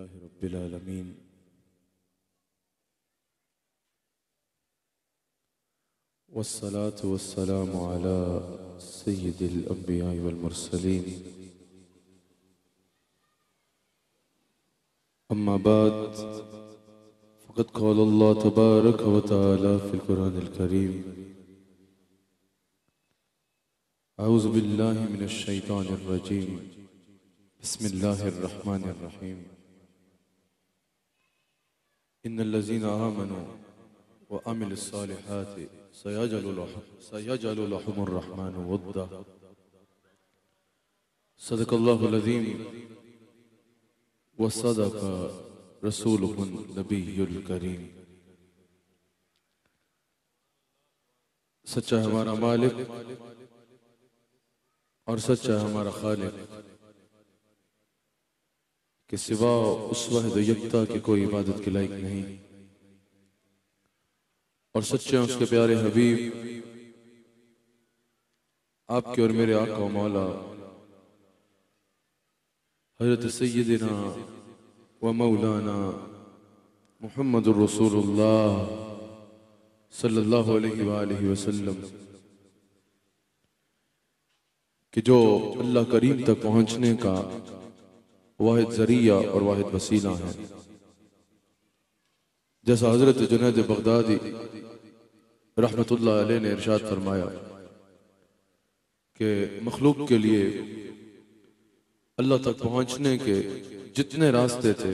अल्हम्दुलिल्लाहि रब्बिल आलमीन वस्सलातु वस्सलामु अला सय्यिदिल अंबिया वल मुरसलीन अम्मा बाद फ़क़द क़ाल अल्लाह तबारक व तआला फ़िल क़ुरानिल करीम अऊज़ु बिल्लाहि मिनश शैतानिर रजीम बिस्मिल्लाहिर रहमानिर रहीम इन्नल्लज़ीना आमनू व अमिलुस्सालिहाति सयजअलु लहुमुर रहमानु वद्दा सदक़ल्लाहुल अज़ीम व सदक़ रसूलुहुन नबियुल करीम। सच्चा है हमारा मालिक और सच्चा है हमारा खालिक कि सिवा उस वहद यकता की कोई इबादत के लायक नहीं, और सच्चे हैं उसके प्यारे हबीब आपके और मेरे आका मौला हज़रत सय्यिदना व मौलाना मुहम्मदुर रसूलुल्लाह सल्लल्लाहु अलैहि वसल्लम कि जो अल्लाह करीम तक पहुँचने का वाहिद ज़रिया और वाहिद वसीला है। जैसा हज़रत जुनैद बगदादी रहमतुल्लाह अलैह ने इरशाद फरमाया कि मखलूक के लिए अल्लाह तक पहुँचने के जितने रास्ते थे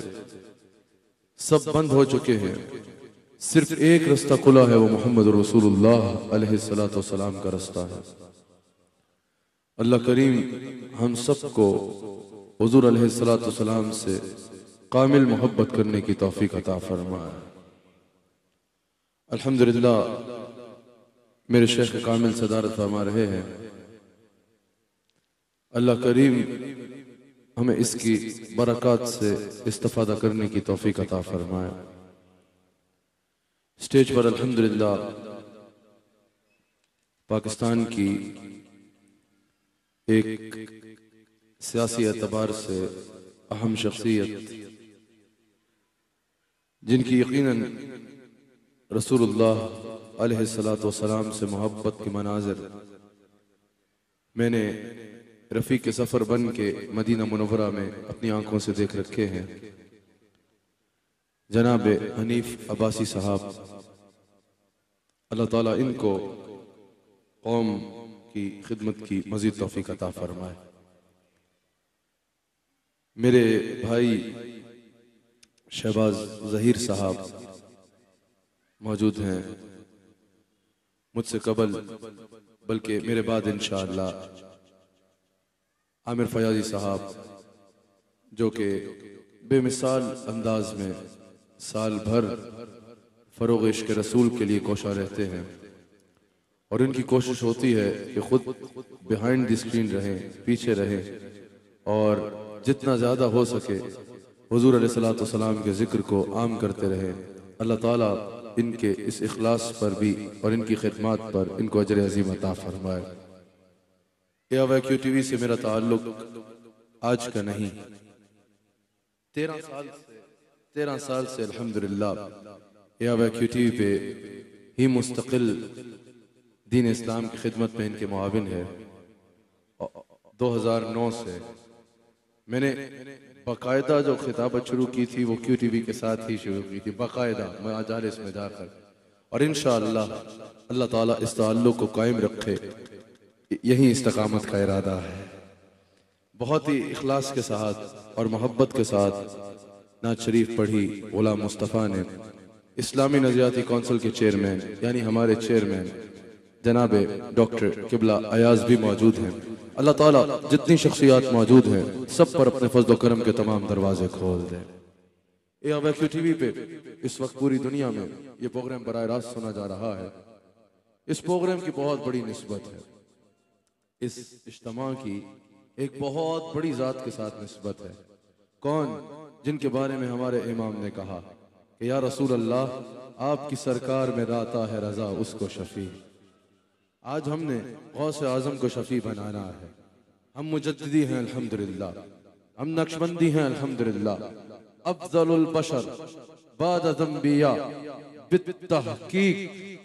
सब बंद हो चुके हैं, सिर्फ एक रास्ता खुला है, वो मोहम्मद रसूलुल्लाह अलैहिस्सलातु वस्सलाम का रास्ता है। अल्लाह करीम हम सबको हुज़ूर अलैहिस्सलातु वस्सलाम से कामिल मोहब्बत करने की तौफीक अता फरमाए। अल्हम्दुलिल्लाह मेरे शेख कामिल सदारत फरमा रहे हैं। अल्लाह करीम हमें इसकी बरकत से इस्तिफादा करने की तौफीक अता फरमाए। स्टेज पर अल्हम्दुलिल्लाह पाकिस्तान की एक सियासी एतबार से अहम शख्सियत, जिनकी यकीनन रसूलुल्लाह अलैहिस्सलातु वस्सलाम से मोहब्बत के मनाज़िर मैंने रफ़ीक के सफ़र बन के मदीना मुनव्वरा में अपनी आंखों से देख रखे हैं। जनाब हनीफ अब्बासी साहब, अल्लाह ताला इनको कौम की खिदमत की मज़ीद तौफीक अता फरमाए। मेरे भाई शहबाज ज़हीर साहब मौजूद हैं, मुझसे कबल बल्कि मेरे बाद इंशाअल्लाह आमिर फयाजी साहब, जो कि बेमिसाल अंदाज में साल भर फ़रोग़ इश्क़ रसूल के लिए कोशा रहते हैं, और इनकी कोशिश होती है कि खुद बिहाइंड द स्क्रीन रहें, पीछे रहें, और जितना ज़्यादा हो सके हुज़ूर अलैहिस्सलातु वस्सलाम के ज़िक्र को आम करते रहें। अल्लाह ताला इनके इस इखलास पर भी और इनकी खिदमत पर इनको अजर अज़ीम अता फरमाए। AWQ TV से मेरा ताल्लुक आज का नहीं, 13 साल से अल्हम्दुलिल्लाह AWQ TV पे ही मुस्तकिल दीन इस्लाम की खिदमत में इनके मुआविन है। 2009 से मैंने बाकायदा जो खिताबत शुरू की थी वो QTV के साथ ही शुरू की थी, बाकायदा मजालिस में जाकर, और इंशाअल्लाह अल्लाह ताला इस ताल्लुक को कायम रखे, यही इस्तकामत का इरादा है। बहुत ही इखलास के साथ और मोहब्बत के साथ नात शरीफ पढ़ी। गुलाम मुस्तफ़ा ने इस्लामी नज़रियाती कौंसिल के चेयरमैन यानी हमारे चेयरमैन जनाब डॉक्टर किबला अयाज भी मौजूद हैं। अल्लाह ताला जितनी शख्सियात मौजूद हैं सब पर अपने फज़्ल व करम के तमाम दरवाजे खोल दें। AWQ TV पे इस वक्त पूरी दुनिया में ये प्रोग्राम बराह रास्त सुना जा रहा है। इस प्रोग्राम की बहुत बड़ी निस्बत है, इस इज्तिमा की एक बहुत बड़ी ज़ात के साथ निस्बत है। कौन? जिनके बारे में हमारे इमाम ने कहा कि या रसूल अल्लाह, आपकी सरकार में राता है रज़ा उसको शफी। आज हमने गौसे आज़म को शफी बनाना है। हम मुजद्दिदी हैं अल्हम्दुलिल्लाह, हम नक्शबंदी हैं अल्हम्दुलिल्लाह, अफजलुल बशर बाद ज़ंबिया बित्तहकीक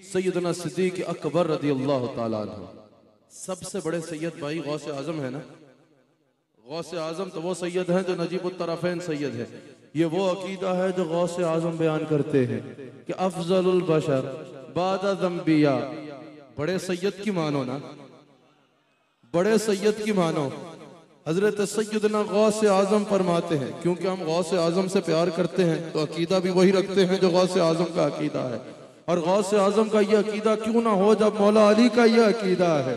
सैयदना सिद्दीक़ अकबर रज़ियल्लाहु ताला अन्हु। सबसे बड़े सैयद भाई गौसे आजम है ना। गौसे आजम तो वो सैयद हैं जो नजीबुत तरफ़ैन सैयद है। ये वो अकीदा है जो गौसे आजम बयान करते हैं कि अफजलुल बशर बाद ज़ंबिया। बड़े सैयद की मानो ना, बड़े सैयद की मानो। हजरत सैयदना गौसे आजम फरमाते हैं, क्योंकि हम गौसे आजम से प्यार करते हैं तो अकीदा भी वही रखते हैं जो गौसे आजम का अकीदा है। और गौसे आजम का यह अकीदा क्यों ना हो जब मौला अली का यह अकीदा है।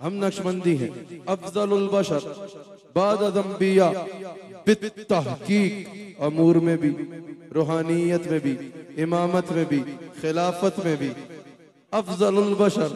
हम नक्शबंदी हैं। अफजलुल बशर बाद ज़ंबिया बित्तहकीक, अमूर में भी, रूहानियत में भी, इमामत में भी, खिलाफत में भी। अफजलुल बशर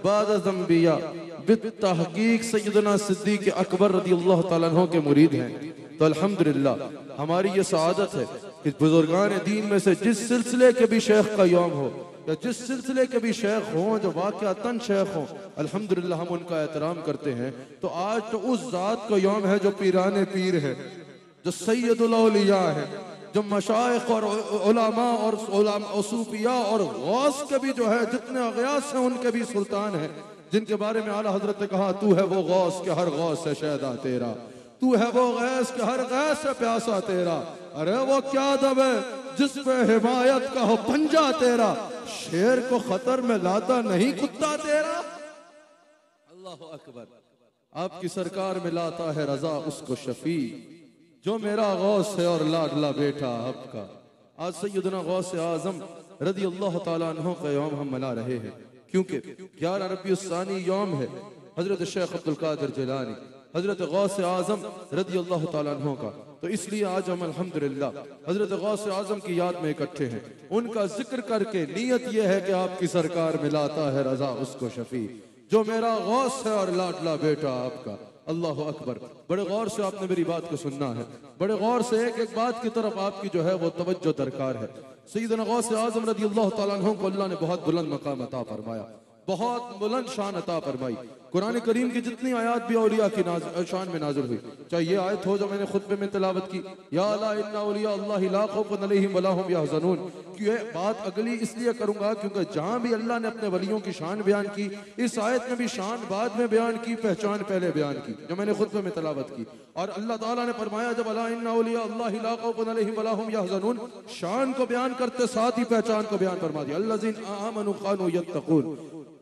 बाद ज़ंबिया बित्तहकीक सैयदना सिद्दीक़ अकबर रज़ियल्लाहु ताला अन्हु के मुरीद हैं। तो अल्हम्दुलिल्लाह हमारी ये सआदत है कि बुजुर्गान दीन में से जिस सिलसिले के भी शेख का यौम हो या जिस सिलसिले के भी शेख हों जो वाक़अतन शेख हों, अल्हम्दुलिल्लाह हम उनका एहतराम करते हैं। तो आज तो उस ज़ात का यौम है जो पीराने पीर है, जो सैयदुल औलिया है, जो मशाइख और उलमा और सूफिया और गौस के भी जो है जितने अगयास हैं उनके भी सुल्तान हैं, जिनके बारे में आला हजरत ने कहा तू है वो गौस के हर गौस है शहदा तेरा, तू है वो गैस के हर गैस है प्यासा तेरा। अरे वो क्या दब है जिस पे हिमायत का हो पंजा तेरा, शेर को खतर में लाता नहीं कुत्ता तेरा। अल्लाह अकबर। आपकी सरकार में लाता है रजा उसको शफी, जो मेरा गौस है और लाडला बेटा आपका। आज सैयदना गौस आजम रज़ियल्लाहु ताला अन्हु का यौम हम मना रहे हैं, क्योंकि 11 रबीउस्सानी यौम है हजरत शेख अब्दुल कादिर जिलानी हजरत गौस आजम रज़ियल्लाहु ताला अन्हु का। तो इसलिए आज हम अल्हम्दुलिल्लाह हजरत गौस आजम की याद में इकट्ठे हैं। उनका जिक्र करके नीयत यह है कि आपकी सरकार में लाता है रजा उसको शफी, जो मेरा गौस है और लाडला बेटा आपका। अल्लाह अकबर। बड़े गौर से आपने मेरी बात को सुनना है, बड़े गौर से एक एक बात की तरफ आपकी जो है वो तवज्जो दरकार है। सैयदना गौस आजम रज़ियल्लाहु ताला अन्हु को अल्लाह ने बहुत बुलंद मकाम अता फरमाया, बहुत बुलंद शान अता फरमाई। कुरान करीम की जितनी आयत भी औलिया की शान में नाजिल हुई, चाहे ये आयत हो जो मैंने खुतबे में तिलावत की, या अला इन्ना औलिया अल्लाह ला खौफुन अलैहिम वला हुम यहज़नून, कि ये बात अगली इसलिए करूंगा क्योंकि जहां भी अल्लाह ने अपने वलियों की शान बयान की, इस आयत में भी शान बाद में बयान की, पहचान पहले बयान की, जो मैंने खुतबे में तिलावत की। और अल्लाह ताला ने फरमाया जब अला इन्ना औलिया अल्लाह ला खौफुन अलैहिम वला हुम यहज़नून, शान को बयान करते साथ ही पहचान को बयान फरमा दिया, अल्लज़ीना आमनू कानू यत्तकून,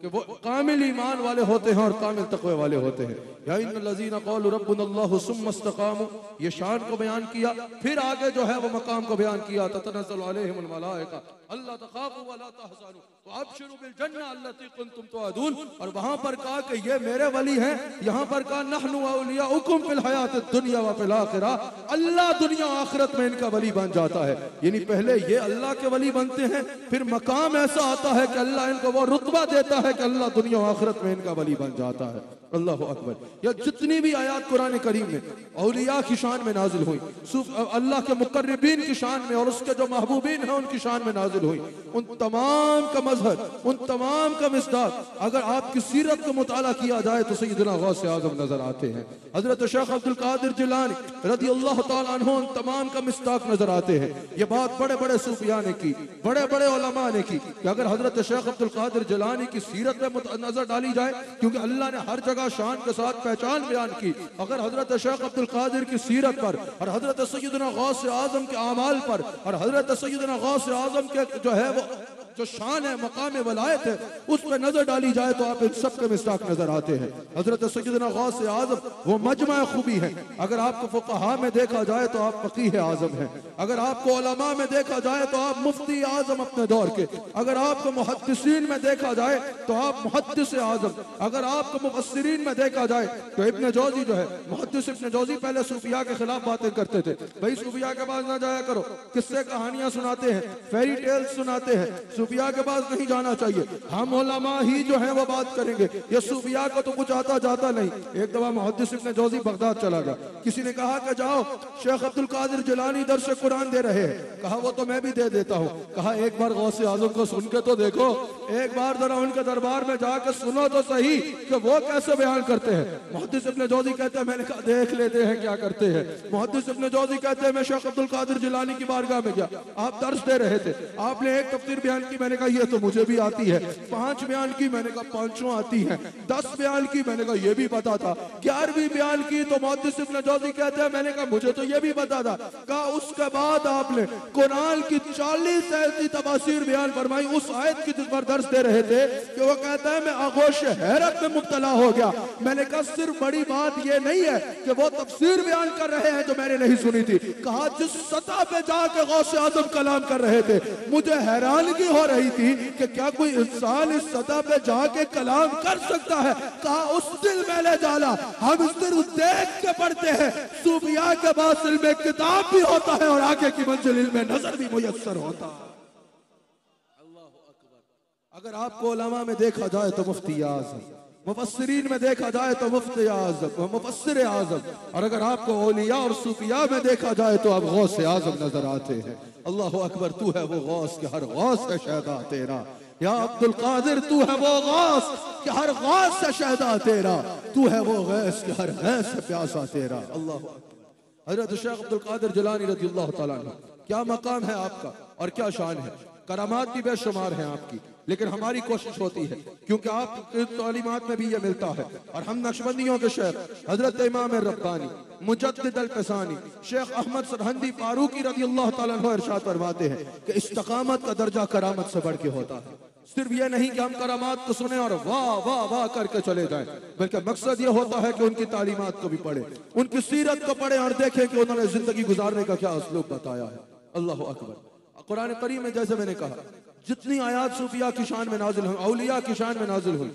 कि वो कामिल ईमान वाले होते हैं और कामिल तक़वे वाले होते हैं। या इन्नल्लज़ीना क़ालू रब्बुनल्लाहु सुम्मा इस्तक़ामू, ये शान को बयान किया, फिर आगे जो है वो मकाम को बयान किया, ततनज़्ज़लु अलैहिमुल मलाइका अल्ला तख़ाफ़ू वला तहज़नू वअबशिरू बिल जन्नह अल्लती कुंतुम तुअदून। और वहां पर कहा कि ये मेरे वली हैं, यहाँ पर कहा नहनु औलियाउकुम फिल हयातिद दुनिया व फिल आखिरा, अल्लाह दुनिया आखिरत में इनका वली बन जाता है। यानी पहले ये अल्लाह के वली बनते हैं, फिर मकाम ऐसा आता है कि अल्लाह इनको वो रुतबा देता है कि अल्लाह दुनिया आखिरत में इनका वली बन जाता है। अल्लाह अकबर। या जितनी भी आयात कुरान करीम में औलिया की शान में नाजिल हुई, अल्लाह के मुकर्रबीन की शान में और उसके जो महबूबीन हैं उनकी शान में नाजिल हुई, उन तमाम का मजहर, उन तमाम का मिसदाक अगर आपकी सीरत को मुताला किया जाए तो सैयदना गौस आजम नजर आते हैं। हजरत शेख अब्दुल कादिर जिलानी रज़ियल्लाहु ताला अन्हु उन तमाम का मिसदाक नजर आते हैं। ये बात बड़े बड़े सूफिया ने की, बड़े बड़े उलमा ने की कि अगर हजरत शेख अब्दुल कादिर जिलानी की सीरत में नजर डाली जाए, क्योंकि अल्लाह ने हर जगह शान के साथ पहचान बयान की, अगर हजरत शेख अब्दुल कादिर की सीरत पर और हजरत सैयदना गौस आजम के आमाल पर और हजरत सैयदना गौस आजम के जो है वो जो शान है, मकाम वलायत है, उस पर नजर डाली जाए तो आप इन सब के मिस्ताक नजर आते हैं। हजरत सैयदना गौस आजम वो मजमा खूबी है। अगर आपको फुक़हा में देखा जाए तो आप फ़क़ीह आज़म हैं, अगर आपको उलमा में देखा जाए तो आप मुफ्ती आज़म अपने दौर के, अगर आपको मुहद्दिसीन में देखा जाए तो आप मुहद्दिस आज़म, अगर आपको मुफस्सिरीन में देखा जाए तो इब्न जौज़ी जो है मुहद्दिस इब्न जौज़ी पहले सूफिया के खिलाफ बातें करते थे, भाई सूफिया के पास ना जाया करो, किस्से कहानियां सुनाते हैं, फेरी टेल्स सुनाते हैं, सूफिया के पास नहीं जाना चाहिए, हम उलमा ही जो है वो बात करेंगे, ये सूफिया को तो कुछ आता जाता नहीं। एक दफा मुहद्दिस इब्न जौज़ी बगदाद चला गया, किसी ने कहा कि जाओ शेख अब्दुल कादिर जिलानी दर्स कुरान दे रहे हैं, कहा वो तो मैं भी दे देता हूँ, कहा एक बार गौसे आजम को सुन के तो देखो, एक बार जरा उनके दरबार में जाकर सुनो तो सही कि वो कैसे बयान करते हैं। मुहद्दिस इब्न जौज़ी कहते हैं, मैंने कहा देख लेते हैं क्या करते हैं। मुहद्दिस इब्न जौज़ी कहते हैं, मैं शेख अब्दुल कादिर जिलानी की बारगाह में गया, आप दर्स दे रहे थे, आपने एक तफसीर बयान की, मैंने कहा ये तो मुझे भी आती है, 5 बयान की, मैंने कहा 5 आती है, 10 बयान की, मैंने कहा ये भी पता था, 11वीं बयान की तो मुहद्दिस इब्न जौज़ी कहते हैं, मैंने कहा मुझे तो ये भी पता था। कहा उसके बाद आपने कुरान की 40 ऐसी तफसीर बयान फरमाई, उस आयत की जिस पर दर्स दे रहे थे कि वो कहता है मैं आगोश हैरत में मुब्तला हो गया। मैंने कहा सिर्फ बड़ी बात ये नहीं है कि वो तफसीर बयान कर रहे हैं जो मैंने नहीं सुनी थी, कहा जिस सतह पे जाके गौसे आजम कलाम कर रहे थे मुझे हैरानगी हो रही थी कि क्या कोई इंसान इस सतह पे जाके कलाम कर सकता है। कहा उस दिल में ले जाला, हम सिर्फ देख के पढ़ते हैं, सूफिया के पास इल्म किताब भी होता है और आगे की मंजिल इल्म नजर भी मुयस्सर होता है। अगर आपको उलमा में देखा जाए तो मुफ्ती आज़म, मुफस्सिरीन में देखा जाए तो मुफ्ती आज़म, मुफस्सिर आज़म, और अगर आपको औलिया और सूफिया में देखा जाए तो अब गौसे आज़म नजर आते हैं। अल्लाह अकबर, तू है वो गौस के हर गौस का शहदा तेरा, या अब्दुल कादिर तू है वो गौस के हर गौस से शहदा तेरा, तू है वो गैस के हर गैस से प्यासा तेरा। अल्लाह हज़रत शेख अब्दुल कादिर जिलानी रज़ियल्लाहु तआला अन्हु, क्या मकाम है आपका और क्या शान है, करामात भी बेशुमार हैं आपकी, लेकिन हमारी कोशिश होती है क्योंकि आपकी तालीमात में भी ये मिलता है, और हम नक्शबंदियों के शेख हजरत इमाम रब्बानी मुजद्दिद अल-फ़सानी शेख अहमद सरहंदी फारूकी रज़ियल्लाहु तआला अन्हु इरशाद फरमाते हैं कि इस्तिक़ामत का दर्जा करामत से बढ़ के होता है। सिर्फ ये नहीं कि हम करामात को सुने और वाह वाह वाह करके चले जाएं, बल्कि मकसद ये होता है कि उनकी तालीमात को भी पढ़े, उनकी सीरत को पढ़े और देखें कि उन्होंने जिंदगी गुजारने का क्या उसलूब बताया है। अल्लाह अकबर। कुरान करीम में जैसे मैंने कहा जितनी आयात सूफिया की शान में नाजिल हुई, औलिया की शान में नाजिल हुई,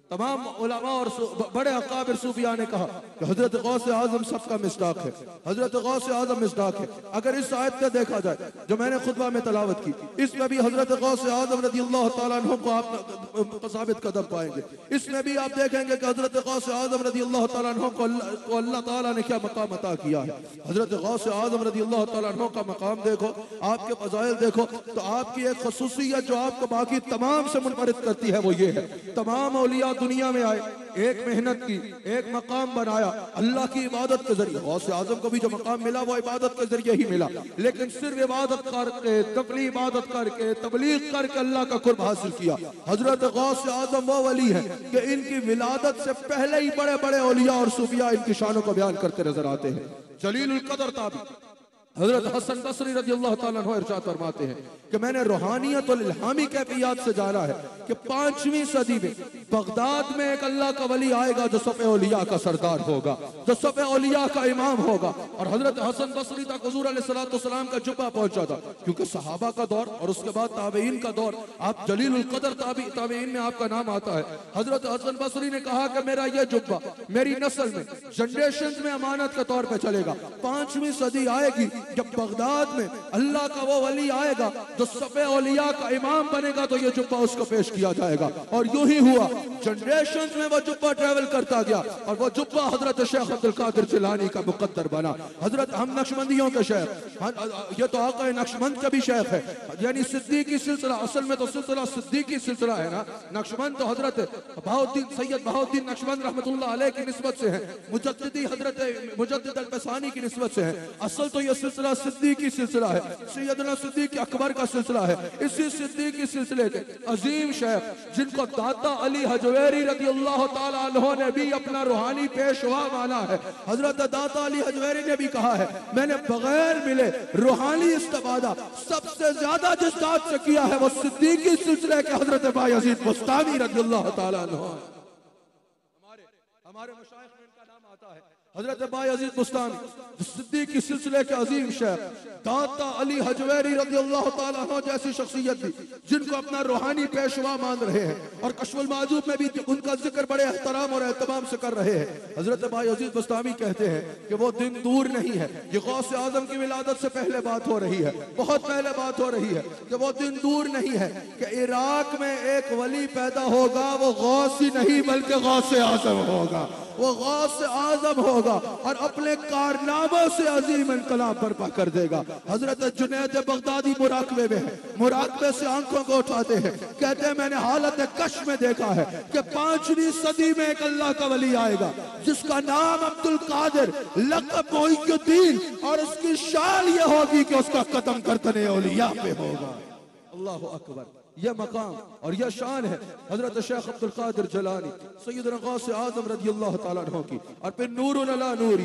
तमाम उलमा और बड़े अकाबिर सूफिया ने कहा कि हजरत गौसे आजम सबका मिस्दाक है, हजरत गौसे आजम मिस्दाक है। अगर इस आयत को देखा जाए जो मैंने खुतबा में तलावत की, इसमें भी हजरत गौसे आजम रज़ियल्लाहु तआला अन्हु को आप साबित कदम पाएंगे। इसमें भी आप देखेंगे कि हजरत गौसे आजम रज़ियल्लाहु तआला अन्हु को अल्लाह ताला ने क्या मकाम अता किया है। हजरत गौसे आजम रज़ियल्लाहु तआला अन्हु का मकाम देखो, आपके फज़ाइल देखो, तो आपकी एक खसूसियत जो आपको बाकी तमाम से मुनफरिद करती है वो ये है, तमाम औलिया दुनिया में आए, एक मेहनत की, एक मकाम बनाया अल्लाह की इबादत के जरिए। गौसे आजम को भी जो मकाम मिला वो इबादत के जरिए ही मिला, लेकिन सिर्फ इबादत करके, तबलीग इबादत करके, तबलीग करके अल्लाह का कुर्ब हासिल किया। हजरत गौसे आजम वो वली है कि इनकी विलादत से पहले ही बड़े बड़े औलिया और सूफिया इनकी शानों को बयान करते नजर आते हैं। जलीलुल कदर ताबी हजरत हसन बसरी रज़ियल्लाहु तआला अन्हु इरशाद फरमाते हैं कि मैंने रूहानियत और इल्हामी कैफियत से जाना है कि 5वीं सदी में बगदाद में एक अल्लाह का वली आएगा जो सफ़े औलिया का सरदार होगा, जो सफ़े औलिया का इमाम होगा। और हजरत हसन बसरी तक हुजूर अलैहिस्सलातु वस्सलाम का जुब्बा पहुंचा था, क्योंकि सहाबा का दौर और उसके बाद ताबईन का दौर, आप जलीलुल कदर ताबईन में आपका नाम आता है। हजरत हसन बसरी ने कहा कि मेरा यह जुब्बा मेरी नस्ल में जनरेशन में अमानत के तौर पर चलेगा। 5वीं सदी आएगी जब बगदाद में अल्लाह का वो वली आएगा जो सफ़े औलिया का इमाम बनेगा, तो ये जुब्बा उसको पेश किया जाएगा। और यूं ही हुआ, जनरेशन में वो जुब्बा ट्रेवल करता गया और वो जुब्बा हजरत शेख अब्दुल कादिर जिलानी का मुकद्दर बना। हजरत हम नक्शबंदियों के शेख, ये तो आका नक्शबंद का भी शेख है, यानी सिद्दीकी सिलसिला, असल में तो सिलसिला सिद्दीकी सिलसिला है ना। नक्शबंद तो हजरत बहाउद्दीन सैयद बहाउद्दीन नक्शबंद रहमतुल्लाह अलैह की निस्बत से है, मुजद्दिदी हजरत मुजद्दिद अल-फ़सानी की निस्बत से है। असल तो ये सिलसिला सिद्दीकी सिलसिला है, सैयदना सिद्दीक अकबर का सिलसिला है। इसी सिद्दीकी सिलसिले के अजीम शेख जिनको दाता अली हजवेरी रज़ियल्लाहु तआला अन्हु ने भी अपना रूहानी पेशवा माना है। हजरत दाता अली हजवेरी ने भी कहा है, मैंने बगैर मिले रूहानी इस्तिफादा सबसे ज्यादा जिस दात से किया है वो सिद्दीकी सिलसिले के हजरत बायज़ीद बुस्तामी रज़ियल्लाहु तआला अन्हु। हमारे मशाइख में इनका नाम आता है। हजरत बाई अजीज बुस्तानी सिद्दीक की सिलसिले के अजीम शेख दाता अली हजवेरी रज़ियल्लाहु ताला अन्हु जैसी शख्सियत थी जिनको अपना रूहानी पेशवा मान रहे हैं और कश्फुल माजूब में भी उनका जिक्र बड़े एहतराम और एहतमाम से कर रहे हैं। हजरत बाई अजीज बुस्तानी कहते हैं कि वो दिन दूर नहीं है, ये गौसे आजम की विलादत से पहले बात हो रही है, बहुत पहले बात हो रही है कि वो दिन दूर नहीं है कि इराक में एक वली पैदा होगा, वो गौस ही नहीं बल्कि गौसे आजम होगा, वो गौस आजम होगा और अपने कारनामों से अजीम इनकलाब बर्पा कर देगा। हजरत जुनैद बगदादी मुराकबे में है, मुराकबे से आंखों को उठाते हैं, कहते हैं मैंने हालत कश में देखा है कि 5वीं सदी में एक अल्लाह का वली आएगा जिसका नाम अब्दुल कादिर लक़ब मोइनुद्दीन और उसकी शान ये होगी कि उसका कदम करतने औलिया पे होगा। अल्लाह अकबर, यह मकाम और यह शान है हजरत शेख अब्दुल कादिर जिलानी सैयदना गौसे आजम रज़ियल्लाहु ताला अन्हु की। और फिर नूरुन अला नूर,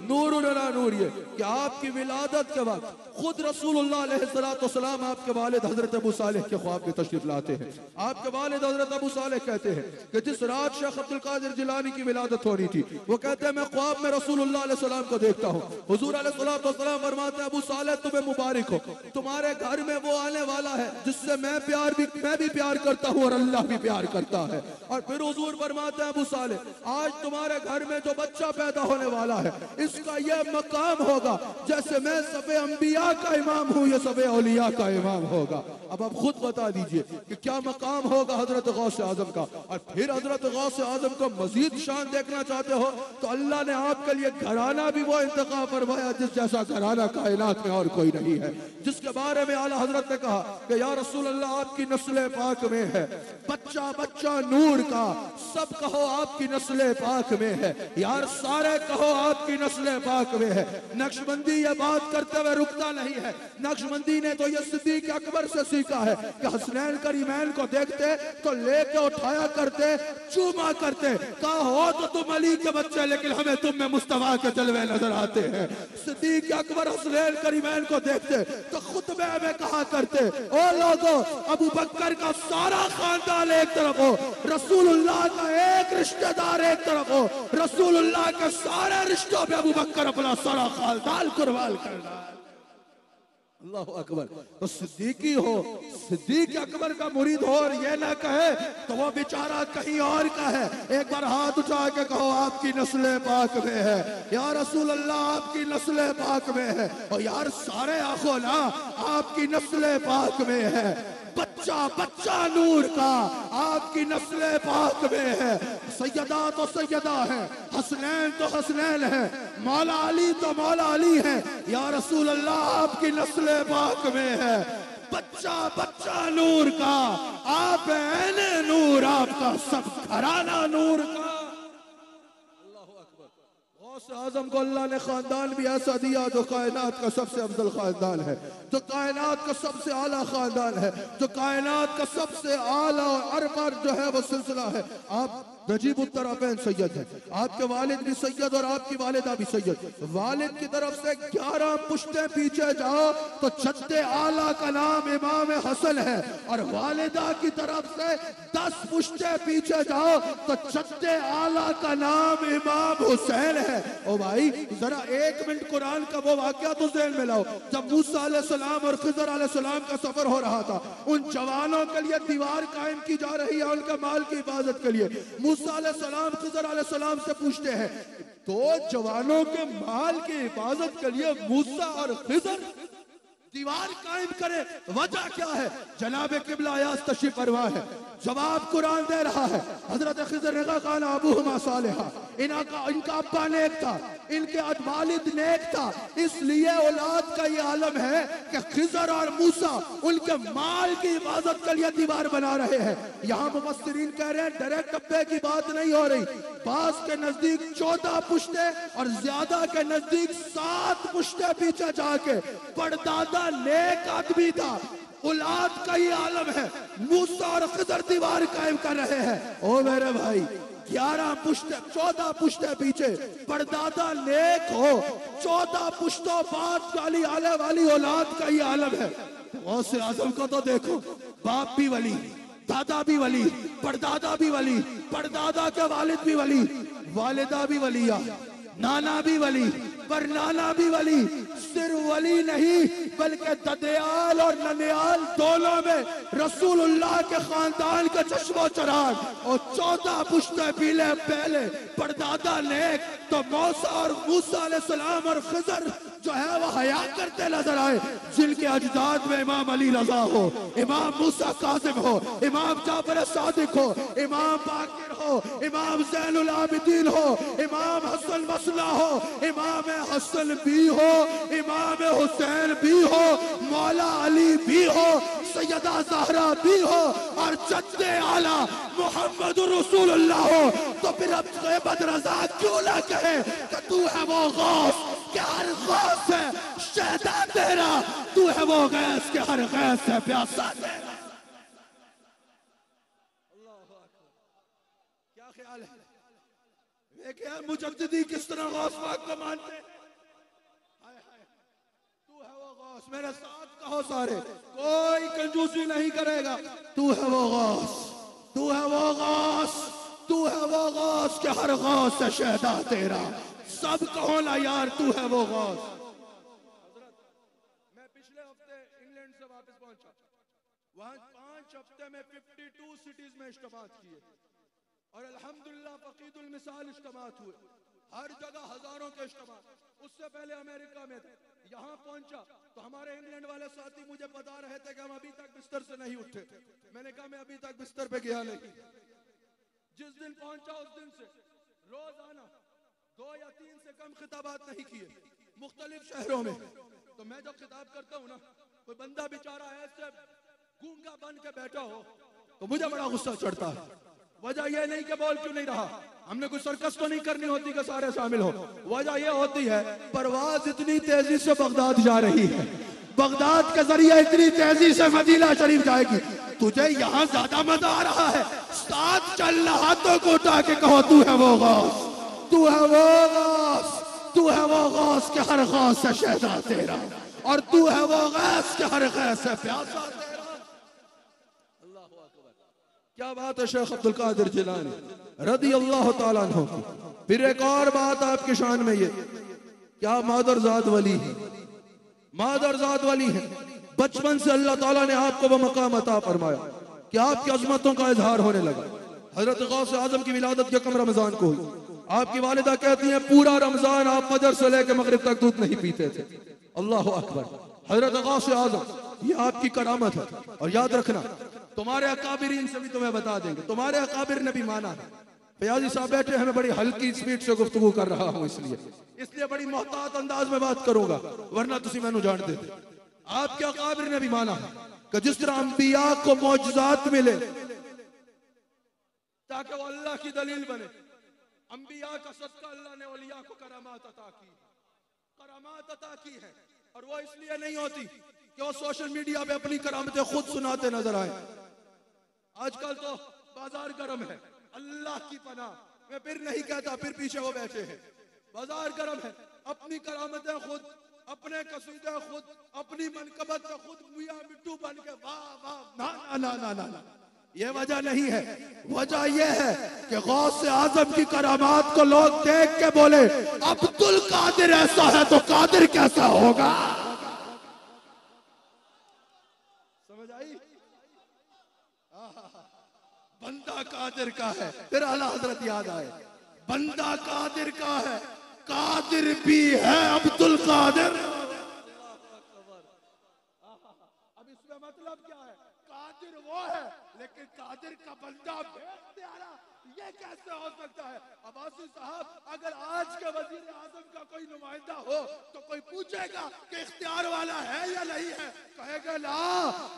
नूरुन अला नूर कि आपकी विलादत के वक्त खुद रसूलुल्लाह अलैहिस्सलाम आपके वालिद हजरत अबू सालेह के ख्वाब में तशरीफ लाते हैं। आपके वालिद हजरत अबू सालेह कहते हैं कि जिस रात शेख अब्दुल कादिर जिलानी की विलादत होनी थी, वो कहते हैं मैं ख्वाब में रसूलुल्लाह अलैहिस्सलाम को देखता हूँ, हुजूर अलैहिस्सलाम फरमाते हैं अबू सालेह तुम्हें मुबारक हो, तुम्हारे घर में वो आने वाला है जिससे मैं भी प्यार करता हूँ और अल्लाह भी प्यार करता है। और फिर हुजूर फरमाते हैं अबू सालेह आज तुम्हारे घर में जो बच्चा पैदा होने वाला है इसका यह मकाम होगा जैसे मैं सबे अंबिया का इमाम हूँ, ये सबे औलिया का इमाम होगा। अब आप खुद बता दीजिए कि क्या मकाम होगा हजरत गौसे आजम का। और फिर हजरत गौसे आजम को मजीद शान देखना चाहते हो तो अल्लाह ने आपके लिए घराना भी वो इंतखाब फरमाया जिस जैसा घराना कायनात में और कोई नहीं है, जिसके बारे में आला हजरत ने कहा कि या रसूल अल्लाह आपकी नस्ल पाक में है बच्चा बच्चा नूर का, सब कहो आपकी नस्ल पाक में है, यार सारे कहो आपकी नस्ल पाक में है। नक्शबंदी ये बात करते हुए रुकता नहीं है, नक्शबंदी ने तो ये सिद्दीक अकबर से सीखा है कि हसनैन करीमैन को देखते तो लेके उठाया करते, चूमा करते, कहा हो तो तुम अली के बच्चे लेकिन हमें तुम में मुस्तफा के जलवे नजर आते हैं। सिद्दीक अकबर हसनैन करीमैन को देखते तो खुतबे में कहा करते ओ लोगों अबू बकर का सारा खानदान एक तरफ हो, रसूलुल्लाह का एक रिश्तेदार एक तरफ हो, रसूलुल्लाह के सारे रिश्तों पे अबू बकर अपना सारा खानदान कुर्बान करना। अल्लाह अकबर। तो सिद्दीकी हो, सिद्दीक अकबर का मुरीद हो और ये ना कहे तो वो बेचारा कहीं और का है। एक बार हाथ उठा के कहो आपकी नस्ल पाक में है, या रसूल अल्लाह आपकी नस्ल पाक में है, और यार सारे आखो ना आपकी नस्ल पाक में है। बच्चा बच्चा नूर का आपकी नस्ल पाक में है। सैयदा तो सैयदा है, हसनैन तो हसनैन है, मौला अली तो मौला अली है, या रसूल अल्लाह आपकी नस्ल पाक में है। बच्चा बच्चा नूर का आप ऐने नूर, आपका सब घराना नूर का। आजम को अल्लाह ने खानदान भी ऐसा दिया जो कायनात का सबसे अफजल खानदान है, जो कायनात का सबसे आला खानदान है, जो कायनात का सबसे आला और अरबर जो है वो सिलसिला है। आप नजीब उत्तराफैन सैयद है, आपके वालिद भी सैयद और आपकी वालिदा भी सैयद। वालिद की तरफ से 11 पुश्ते पीछे जाओ तो छत्ते आला का नाम इमाम हसन है, और वालिदा की तरफ से 10 पुश्ते पीछे जाओ तो छत्ते आला का नाम इमाम हुसैन है। ओ भाई जरा 1 मिनट कुरान का वो वाकया तो ज़हन में लाओ, जब मूसा अलैहिस्सलाम और खिज़र अलैहिस्सलाम का सफर हो रहा था, उन जवानों के लिए दीवार कायम की जा रही है उनके माल की हिफाजत के लिए। मूसा अलैहिस्सलाम खिज़र अलैहिस्सलाम से पूछते हैं तो जवानों के माल की हिफाजत के लिए मूसा और खिज़र दीवार कायम करे, वजह क्या है? जनाब किबला आयास तशरीफ फरमा है, जवाब कुरान दे रहा है। हजरत खिज़र ने कहा काना अबूहुमा सालिहा, इनका अब्बा नेक था, इनके वालिद नेक था, इसलिए औलाद का ये आलम है कि खिज़र और मूसा उनके माल की हिफाजत के लिए दीवार बना रहे हैं। यहाँ मुफस्सिरीन कह रहे हैं डायरेक्ट अब्बे की बात नहीं हो रही, बास के नजदीक 14 पुश्ते और ज्यादा के नजदीक 7 पुश्ते पीछे जाके परदादा नेक आदमी था, औलाद का ये आलम है। मूसा और खिज़र दीवार कायम कर रहे हैं। ओ मेरे भाई 11 पुश्ते 14 पुश्ते पीछे परदादा नेक हो, 14 पुश्तों बाद वाली आले वाली औलाद का ये आलम है। गौसे आजम को तो देखो, बाप भी वली, दादा भी वली, परदादा भी वली, परदादा के वालिद भी वली, वालिदा भी वलिया, नाना भी वली, पर नाना भी वली, सिर्फ वली नहीं बल्कि ददयाल और ननियाल दोनों में रसूलुल्लाह के खानदान का चश्मो चराग। और 14 पुश्ते पीले पहले परदादा नेक, तो मौसा और मूसा अलैहिस्सलाम और खिजर जो है वो हया करते नजर आए, जिनके अजदाद में इमाम अली रजा हो, इमाम मूसा कासिम हो, इमाम जाफर सादिक हो, इमाम बाकिर हो, इमाम ज़ैनुल आबिदीन हो, इमाम हसन मसला हो, इमाम हसन भी हो, इमाम हुसैन भी हो, मौला अली भी हो, सैयदा ज़हरा भी हो और जद्दे आला मोहम्मद रसूलुल्लाह हो। तो फिर अब गैबत रजा क्यों ना कहे कि तू है वो गौस के हर गौस है शहदा तेरा, तू है वो गैस के हर गैस है प्यासा तेरा। क्या ख्याल है? देखिए मुजद्दिदी किस तरह गौस पाक को मानते हैं। तू है वो गौस, मेरे साथ कहो सारे, कोई कंजूसी नहीं करेगा। तू है वो गौस, तू है वो गौस, तू है वो गौस के हर गौस है शहदा तेरा। सब कहो ना यार तू है वो गौस। मैं पिछले हफ्ते इंग्लैंड से वापस पहुंचा, वहां 5 हफ्ते में 52 सिटीज में इज्तिमात किए और अल्हम्दुलिल्लाह फकीदुल मिसाल इज्तिमात हुए, हर जगह हजारों के इज्तिमा। उससे पहले अमेरिका में थे, यहाँ पहुंचा तो हमारे इंग्लैंड वाले साथी मुझे बता रहे थे कि हम अभी तक बिस्तर से नहीं उठे। मैंने कहा मैं अभी तक बिस्तर पे गया नहीं। जिस दिन पहुंचा उस दिन से रोजाना 2 या 3 से कम खिताबात नहीं किए मुख्तलिफ शहरों में। तो मैं जब खिताब करता हूँ ना, कोई बंदा बेचारा ऐसे गूंगा बन के बैठा हो तो मुझे बड़ा गुस्सा चढ़ता है। वजह यह नहीं कि बोल क्यों नहीं रहा, हमने कोई सर्कस तो नहीं करनी होती कि सारे शामिल हो। वजह यह होती है परवाज इतनी तेजी से बगदाद जा रही है, बगदाद के जरिए इतनी तेजी से मदीना शरीफ जाएगी, तुझे यहाँ ज्यादा मजा आ रहा है। साथ चल हाथों को उठा के कहो तू है वो गौस, तू है वो गौस, तू है वो गौस के हर गौस है शहदा तेरा, और तू है वो गौस के हर गौस है प्यासा तेरा। क्या बात है शेख अब्दुल कादिर जिलानी रदी अल्लाह तआला अन्हु। फिर एक और बात आपकी शान में ये, क्या मादरजाद वली है, मादरजाद वली है। बचपन से अल्लाह ताला ने आपको वो मकाम अता फरमाया कि आपकी अजमतों का इजहार होने लगा। हजरत गौस आजम की विलादत यकम रमजान को हुई। आपकी वालिदा कहती हैं पूरा रमजान आप फजर से लेकर मगरिब तक दूध नहीं पीते थे। अल्लाह अकबर। हजरत गौस आजम ये आपकी करामत है। और याद रखना तुम्हारे अकाबिरीन से भी तुम्हें बता देंगे, तुम्हारे अकाबिर ने भी माना है। फयाजी साहब बैठे हैं, मैं बड़ी हल्की स्पीड से गुफ्तगू कर रहा हूँ, इसलिए बड़ी मोहतात अंदाज में बात करूंगा, वरना तुसी मैनू जान दे। आपके अकाबिर ने भी माना है कि जिस तरह अंबिया को मौजज़ात मिले ताकि वो अल्लाह की दलील बने, अंबिया का सदका अल्लाह ने औलिया को करामात अता की, करामात अता की है। और वो इसलिए नहीं होती कि वो सोशल मीडिया पे अपनी करामतें खुद सुनाते नजर आए। आजकल तो बाजार गर्म है, अल्लाह की पनाह, मैं फिर नहीं कहता, फिर पीछे वो बैठे हैं। बाजार गर्म है, अपनी करामतें खुद, अपने कसीदे खुद, अपनी मनकबत खुद मियां मिट्टू बन के वाह वाह। ना ना ना ना ना, ये वजह नहीं है। वजह यह है कि गौस आजम की करामात को लोग देख के बोले अब्दुल कादिर ऐसा है तो कादिर कैसा होगा। समझ आई? बंदा कादिर का है, फिर आला हजरत याद आए, बंदा कादिर का है, कादिर भी है अब्दुल कादिर। अब इसमें मतलब क्या है? कादिर वो है लेकिन कादिर का बंदा बेख्तियारा, ये कैसे हो सकता है? अब्बासी साहब, अगर आज के वजीर आजम का कोई नुमाइंदा हो तो कोई पूछेगा कि इख्तियार वाला है या नहीं है, कहेगा ना,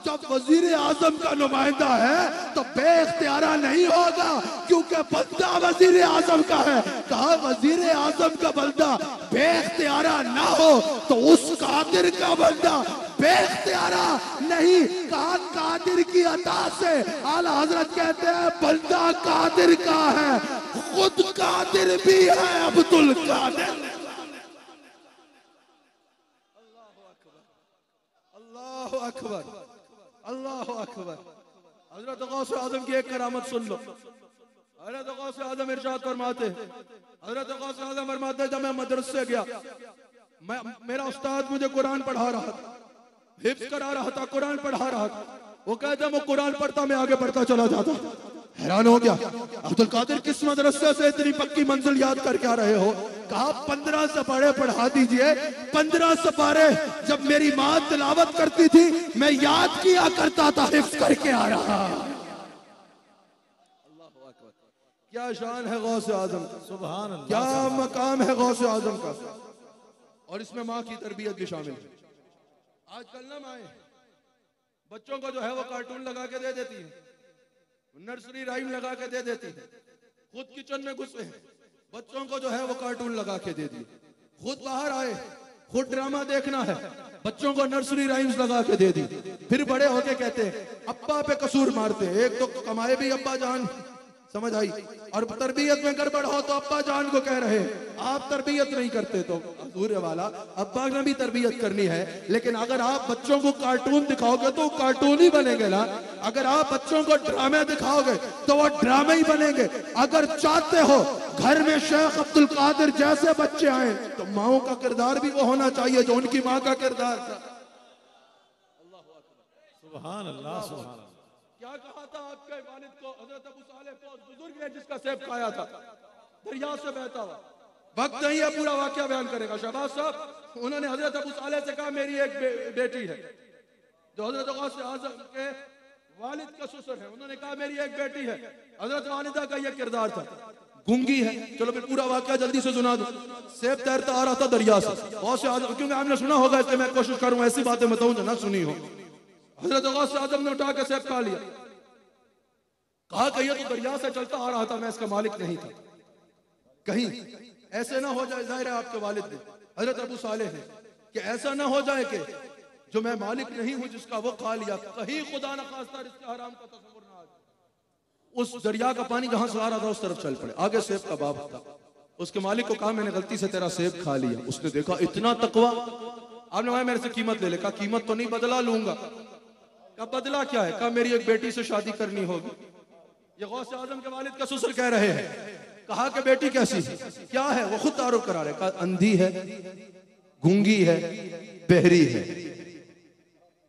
जब वजीर आजम का नुमाइंदा है तो बेख्तियारा नहीं होगा, क्योंकि बंदा वजीर आजम का है। कहा वजीर आजम का बंदा बेख्तियारा ना हो तो उस कादिर का बंदा बेख्तियारा नहीं। कहा कादिर की अता से आला हजरत कहते हैं बंदा कादिर का है, खुद कादिर भी है अब्दुल कादिर। अल्लाह अकबर, अल्लाह अकबर। हजरत गौस आजम की एक करामत सुन लो। हज़रत गौस आज़म इरशाद फरमाते हैं, हज़रत गौस आज़म फरमाते हैं, जब मैं मदरसे गया, मेरा उस्ताद मुझे कुरान पढ़ा रहा था, हिफ्ज़ करा रहा था, कुरान पढ़ा रहा था। वो कहते हैं, वो कुरान पढ़ता, मैं आगे बढ़ता चला जाता। हैरान हो गया, अब्दुल कादिर किस मदरसे से इतनी पक्की मंजिल याद करके आ रहे हो? कहा 15 सपारे पढ़ा दीजिए। 15 सपारे जब मेरी माँ तिलावत करती थी, मैं याद किया करता था, हिफ्ज़ करके आ रहा। क्या शान है गौस आज़म का, सुभान अल्लाह, क्या मकाम है गौस आज़म का। और इसमें माँ की तरबियत भी शामिल है। आजकल ना माए बच्चों को जो है वो कार्टून लगा के दे देती है, नर्सरी राइम लगा के दे देती है, खुद किचन में घुसे हैं, बच्चों को जो है वो कार्टून लगा के दे दी, खुद बाहर आए, खुद ड्रामा देखना है, बच्चों को नर्सरी राइम्स लगा के दे दी। फिर बड़े होके कहते हैं अब्बा पे कसूर मारते हैं। एक तो कमाए भी अब्बा जान, समझ आई, और तरबियत में गड़बड़ हो तो अब्बा जान को कह रहे हैं आप तरबियत नहीं करते। तो हजूर वाला अब्बा ने भी तरबियत करनी है, लेकिन अगर आप बच्चों को कार्टून दिखाओगे तो कार्टून ही बनेंगे ना। अगर आप बच्चों को ड्रामे दिखाओगे तो वो ड्रामे ही बनेंगे। अगर चाहते हो घर में शेख अब्दुल कादिर जैसे बच्चे आए तो माओ का किरदार भी वो होना चाहिए जो उनकी माँ का किरदार था। सुभान अल्लाह, सुभान अल्लाह। क्या कहा था आपके वालिद को, हजरत अबू सालेह को, बुजुर्ग ने जिसका सेब खाया था, दरिया से बहता हुआ। वक्त नहीं है पूरा वाकया बयान करेगा। शहबाज साहब उन्होंने हजरत अबू सालेह से कहा मेरी एक बेटी है जो हजरत गौस आज़म के वालिद का ससुर है। उन्होंने कहा मेरी एक बेटी है। हजरत वालिदा का यह किरदार था, गूंगी है। चलो फिर पूरा वाकया जल्दी से सुना दो। सेब तैरता आ रहा था दरिया से, गौस आज़म, क्योंकि आपने सुना होगा इसलिए मैं कोशिश करूं ऐसी बातें बताऊं जो ना सुनी हो। हजरत गौस आज़म ने उठा के सेब खा लिया। कहा कि ये तो दरिया से चलता आ रहा था, मैं इसका मालिक नहीं था। कहीं ऐसे ना हो जाए, जाहिर है आपके वालिद ने, हजरत अबू सालेह ने, कि ऐसा ना हो जाए कि जो मैं मालिक नहीं हूं जिसका वो खा लिया, कहीं खुदा न खास्ता इसके हराम का तस्वुर ना आ जाए। उस दरिया का पानी जहां से आ रहा था उस तरफ चल पड़े। आगे सेब का बाब था। उसके मालिक को कहा मैंने गलती से तेरा सेब खा लिया। उसने देखा इतना तकवा, आपने कहा मेरे से कीमत ले ले। कहा कीमत तो नहीं, बदला लूंगा। कहा बदला क्या है? कहा मेरी एक बेटी से शादी करनी होगी। ये गौस आज़म के वालिद का ससुर कह रहे हैं। कहा कि बेटी कैसी है, क्या है? वो खुद तारुफ करा रहे। कहा अंधी है, गूंगी है, बहरी है।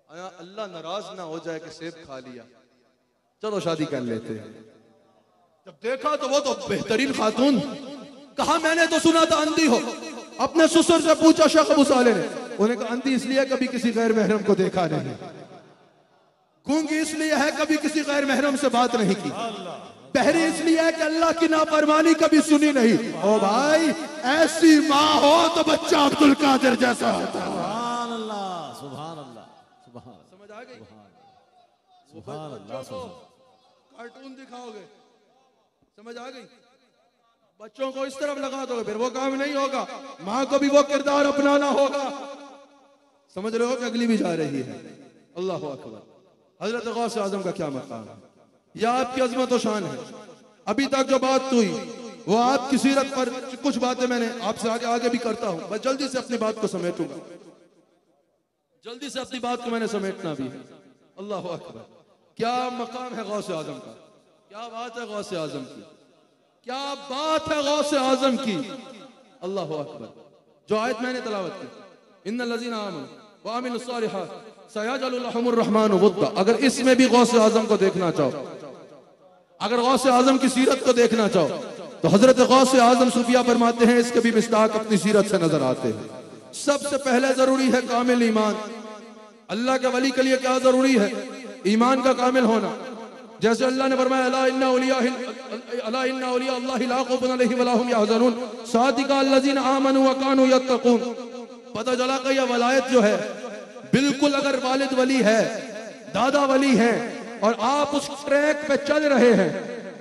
अल्लाह नाराज ना हो जाए कि सेब खा लिया, चलो शादी कर लेते हैं। जब देखा तो वो तो बेहतरीन खातून। कहा मैंने तो सुना था अंधी हो। अपने ससुर से पूछा शेख अबू सालेह ने, उन्हें कहा अंधी इसलिए कभी किसी गैर महरम को देखा नहीं, गूंगी इसलिए है कभी किसी गैर महरम से बात नहीं की, बहरी इसलिए है कि अल्लाह की नाफरमानी कभी सुनी नहीं। ओ भाई ऐसी माँ हो तो बच्चा अब्दुल कादिर जैसा होता है। सुभान अल्लाह, सुभान अल्लाह, सुभान, समझ आ गई? सुभान अल्लाह, सुभान। कार्टून दिखाओगे, समझ आ गई? बच्चों को इस तरफ लगा दोगे फिर वो काम नहीं होगा। माँ को भी वो किरदार अपनाना होगा। समझ रहे हो कि अगली भी जा रही है। अल्लाह अकबर। हजरत गौस आज़म का क्या मकाम है, यह आपकी अजमत और शान है। अभी तक जो बात हुई वो आपकी सीरत पर कुछ बातें मैंने आपसे आगे भी करता हूं। बस जल्दी से अपनी बात को समेटूंगा, जल्दी से अपनी बात को मैंने समेटना भी है। अल्लाह अकबर। क्या मकाम है गौस आज़म का, क्या बात है गौस आज़म की, क्या बात है गौस आज़म की। अल्लाह अकबर। जो आयत मैंने तलावत की, इन्नल लज़ीना आमनू व अमिलुस सालिहात सयजअलु लहुमुर रहमानु वुद्दा, अगर इसमें भी गौस आज़म को देखना चाहो, अगर गौस आज़म की सीरत को देखना चाहो तो हजरत गौस आज़म सूफिया फरमाते हैं इसके भी मिस्दाक अपनी सीरत से नजर आते हैं। सबसे पहले जरूरी है कामिल ईमान। अल्लाह के वली के लिए क्या जरूरी है? ईमान का कामिल होना। जैसे अल्लाह ने फरमाया अला इन्ना औलिया अल्लाहि ला खौफुन अलैहिम वला हुम यहज़नून सादिका अल्लज़ीना आमनू व कानू यत्तकून। पता चला कि यह वलायत जो है बिल्कुल, अगर वालिद वली है, दादा वली है और आप उस ट्रैक पे चल रहे हैं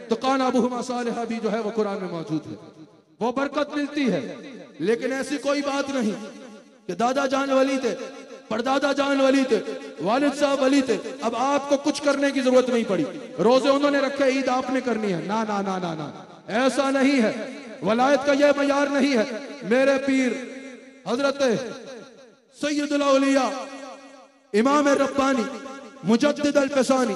तो कान अबूहुमा सालिहा भी जो है वो कुरान में मौजूद है, वो बरकत मिलती है। लेकिन ऐसी कोई बात नहीं कि दादा जान वली थे, परदादा जान वली थे, वालिद साहब वली थे, अब आपको कुछ करने की जरूरत नहीं पड़ी, रोजे उन्होंने रखे, ईद आपने करनी है। ना ना ना ना ना, ऐसा नहीं है। वलायत का यह मयार नहीं है। मेरे पीर हजरत सैयदुल औलिया इमाम रब्बानी मुजद्दिद अल-फसानी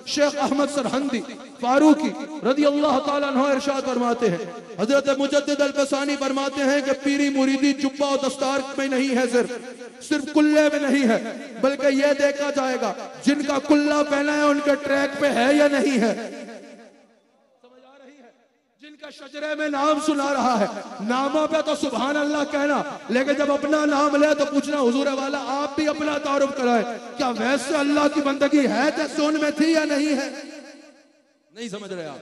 शेख अहमद सरहंदी फारूकी रज़ी अल्लाह ताला अन्हु इरशाद फरमाते हैं, हजरत मुजद्दिद अल-फसानी फरमाते हैं कि पीरी मुरीदी जुब्बा और दस्तार में नहीं है, सिर्फ कुल्ले में नहीं है, बल्कि यह देखा जाएगा जिनका कुल्ला पहना है उनके ट्रैक पे है या नहीं है। समझ आ रही है? जिनका शजरे में नाम सुना रहा है, नामों पे तो सुभान अल्लाह कहना, लेकिन जब अपना नाम ले तो पूछना हुजूर वाला आप भी अपना तारुफ कराए, क्या वैसे अल्लाह की बंदगी है जैसे उनमें थी या नहीं है? नहीं समझ रहे आप?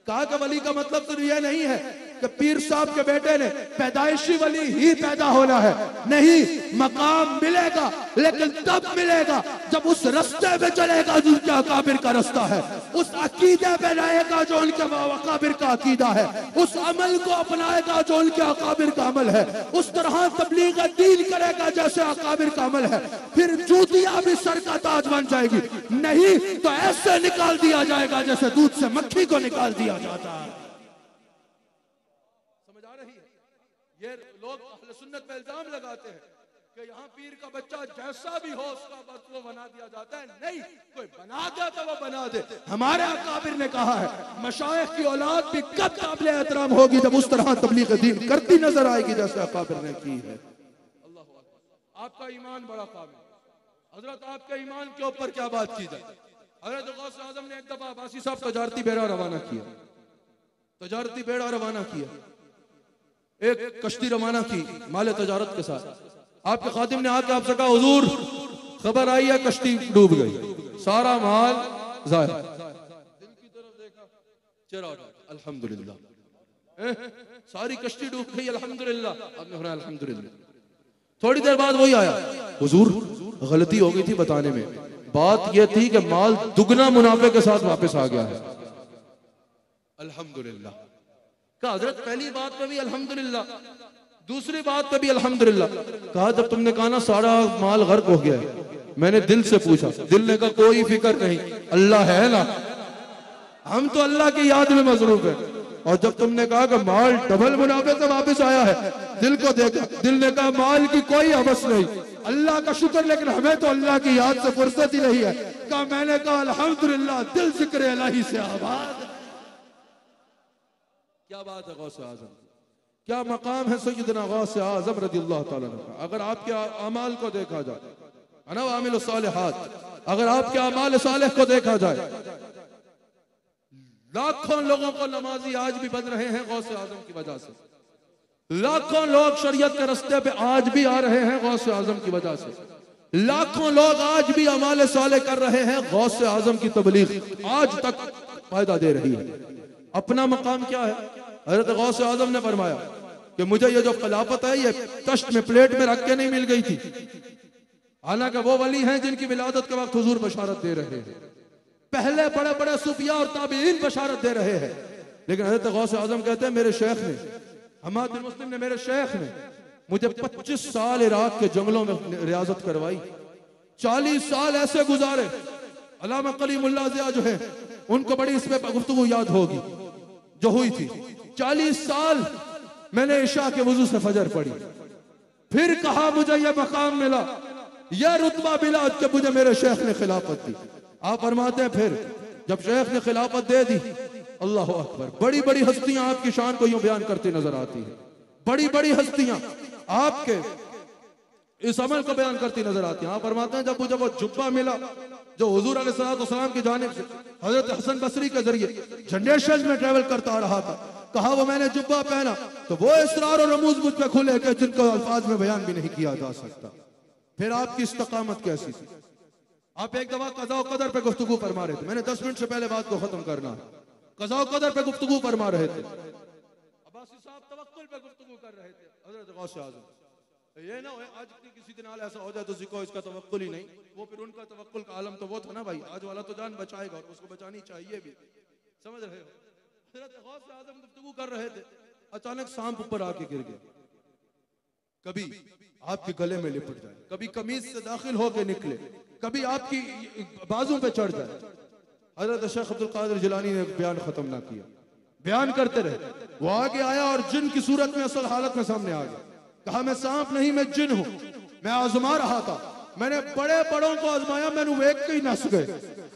कहा कि वली का मतलब तो यह नहीं है कि पीर साहब के बेटे ने पैदाइशी वली ही पैदा होना है, नहीं, मकाम मिलेगा लेकिन तब मिलेगा जब उस रास्ते पे चलेगा जिनके अकाबिर का रास्ता है, उस अकीदे पे रहेगा जो उनके अकाबिर का अकीदा है, उस अमल को अपनाएगा जो उनके अकाबिर का अमल है, उस तरह तबलीग दीन करेगा जैसे अकाबिर का अमल है, फिर जूतियां भी सर का ताज बन जाएगी, नहीं तो ऐसे निकाल दिया जाएगा जैसे दूध से मक्खी को निकाल दिया जाता है। समझ आ रही है? ये लोग अहले सुन्नत पे इल्जाम लगाते हैं कि यहाँ पीर का बच्चा जैसा भी हो उसका बस वो बना दिया जाता है, नहीं, कोई बना दे तो वो बना दे। हमारे अकाबिर ने कहा है मशाइख की औलाद भी कब काबिल एहतराम होगी जब उस तरह तबलीग दीन करती नजर आएगी जैसे अकाबिर ने की है। अल्लाह अकबर। आपका ईमान बड़ा काबिल। हजरत आपके ईमान के ऊपर क्या बात की जाए? हजरत गौस आजम ने एक दफा अब्बासी साहब तजारती बेड़ा रवाना किया, तजारती बेड़ा रवाना किया, एक कश्ती रवाना की माल तजारत के साथ। आपके खादिम ने आके आपसे कहा हुजूर खबर आई है कश्ती डूब गई, सारा माल ज़ाया। दिल की तरफ देखा, चेहरा उठा, अल्हम्दुलिल्लाह, सारी कश्ती डूब गई, अल्हम्दुलिल्लाह। आपने फरमाया अल्हम्दुलिल्लाह। थोड़ी देर बाद वही आया, हुजूर गलती हो गई थी बताने में, बात यह थी कि माल दुगना मुनाफे के साथ वापस आ गया है। अल्हम्दुलिल्लाह। कहा हजरत पहली बात पे भी अल्हम्दुलिल्लाह, दूसरी बात पे भी अल्हम्दुलिल्लाह। कहा जब तुमने कहा ना सारा माल गर्क हो गया है, मैंने दिल से पूछा, दिल ने कहा कोई फिक्र नहीं, अल्लाह है ना, हम तो अल्लाह की याद में मसरूफ है। और जब तुमने कहा कि माल डबल मुनाफे से वापस आया है, दिल को देखा, दिल ने कहा माल की कोई हवस नहीं, अल्लाह का शुक्र, लेकिन हमें तो अल्लाह की याद से फुर्सत ही नहीं है। कहा मैंने कहा अल्हम्दुलिल्लाह, दिल जिक्र इलाही से आबाद। क्या बात है गौस आजम, क्या मकाम है सैयदना गौस आजम रज़ियल्लाहु ताला अन्हु का। अगर आपके अमाल को देखा जाए, अना आमिल सालिहात, अगर आपके अमाल सालेह को देखा जाए, लाखों लोगों को नमाजी आज भी बन रहे हैं गौस आजम की वजह से, लाखों लोग शरीयत के रास्ते पे आज भी आ रहे हैं गौस आजम की वजह से, लाखों लोग आज भी अमाल साले कर रहे हैं, गौस आजम की तबलीग आज तक फायदा दे रही है। अपना मकाम क्या है? हजरत गौस आजम ने फरमाया कि मुझे ये जो खिलाफत है ये तश्त में प्लेट में रख के नहीं मिल गई थी, हालांकि वो वली हैं जिनकी विलादत के वक्त हुजूर बशारत दे रहे हैं, पहले बड़े बड़े सूफिया और ताबीन बशारत दे रहे हैं, लेकिन हजरत गौस आजम कहते हैं मेरे शेख ने, हम्माद बिन मुस्लिम ने, मेरे शेख ने मुझे 25 साल इराक के जंगलों में रियाजत करवाई, 40 साल ऐसे गुजारे। अल्लामा कलीमुल्लाह ज़िया जो है उनको बड़ी इसमें गुफ्तगू याद होगी जो हुई थी। 40 साल मैंने इशा के वजू से फजर पढ़ी, फिर कहा मुझे यह मकाम मिला, यह रुतबा मिला कि मुझे मेरे शेख ने खिलाफत दी। आप फरमाते हैं फिर जब शेख ने खिलाफत दे दी, अल्लाह अकबर, बड़ी बड़ी हस्तियां आपकी शान को यूं बयान करती नजर आती है, बड़ी बड़ी हस्तियां आपके इस अमल को बयान करती नजर आती हैं। आप फरमाते हैं जब मुझे वो जुब्बा मिला जो हुजूर अलैहिस्सलाम की जानिब से हजरत हसन बसरी के जरिए जनरेशन में ट्रेवल करता आ रहा था, कहा वो मैंने जुब्बा पहना तो वो इसरार और रमूज मुझ पे खुले कि जिनको अल्फाज में बयान भी नहीं किया जा सकता। फिर आपकी इस्तकामत कैसी थी? आप एक दफा कज़ा व क़दर पे गुफ्तगू फरमा रहे थे, मैंने 10 मिनट से पहले बात को खत्म करना, कज़ा व क़दर पे गुफ्तगू फरमा रहे थे, अब्बासी साहब तवक्कुल पे गुफ्तगू कर रहे थे, हजरत गौस आज़म ये ना हो आज किसी दिन ऐसा हो जाए तो जिसको इसका तवक्कुल ही नहीं, वो फिर उनका तवक्कुल का आलम तो वो था ना भाई, आज वाला तो जान बचाएगा और उसको बचानी चाहिए भी, समझ रहे हो। हजरत गौस आज़म गुफ्तगू कर रहे थे, अचानक सांप ऊपर आके गिर गया, कभी आपके गले में लिपट जाए, कभी कमीज से दाखिल होके निकले, कभी आपकी बाजू पे चढ़ जाए। हजरत शेख अब्दुल कादिर जिलानी ने बयान खत्म ना किया, बयान करते रहे, वो आगे आया और जिन की सूरत में असल हालत में सामने आ गया, कहा मैं सांप नहीं मैं जिन हूं, मैं आजमा रहा था, मैंने बड़े बड़ों को आजमाया, मैंने वेख के ही नस गए,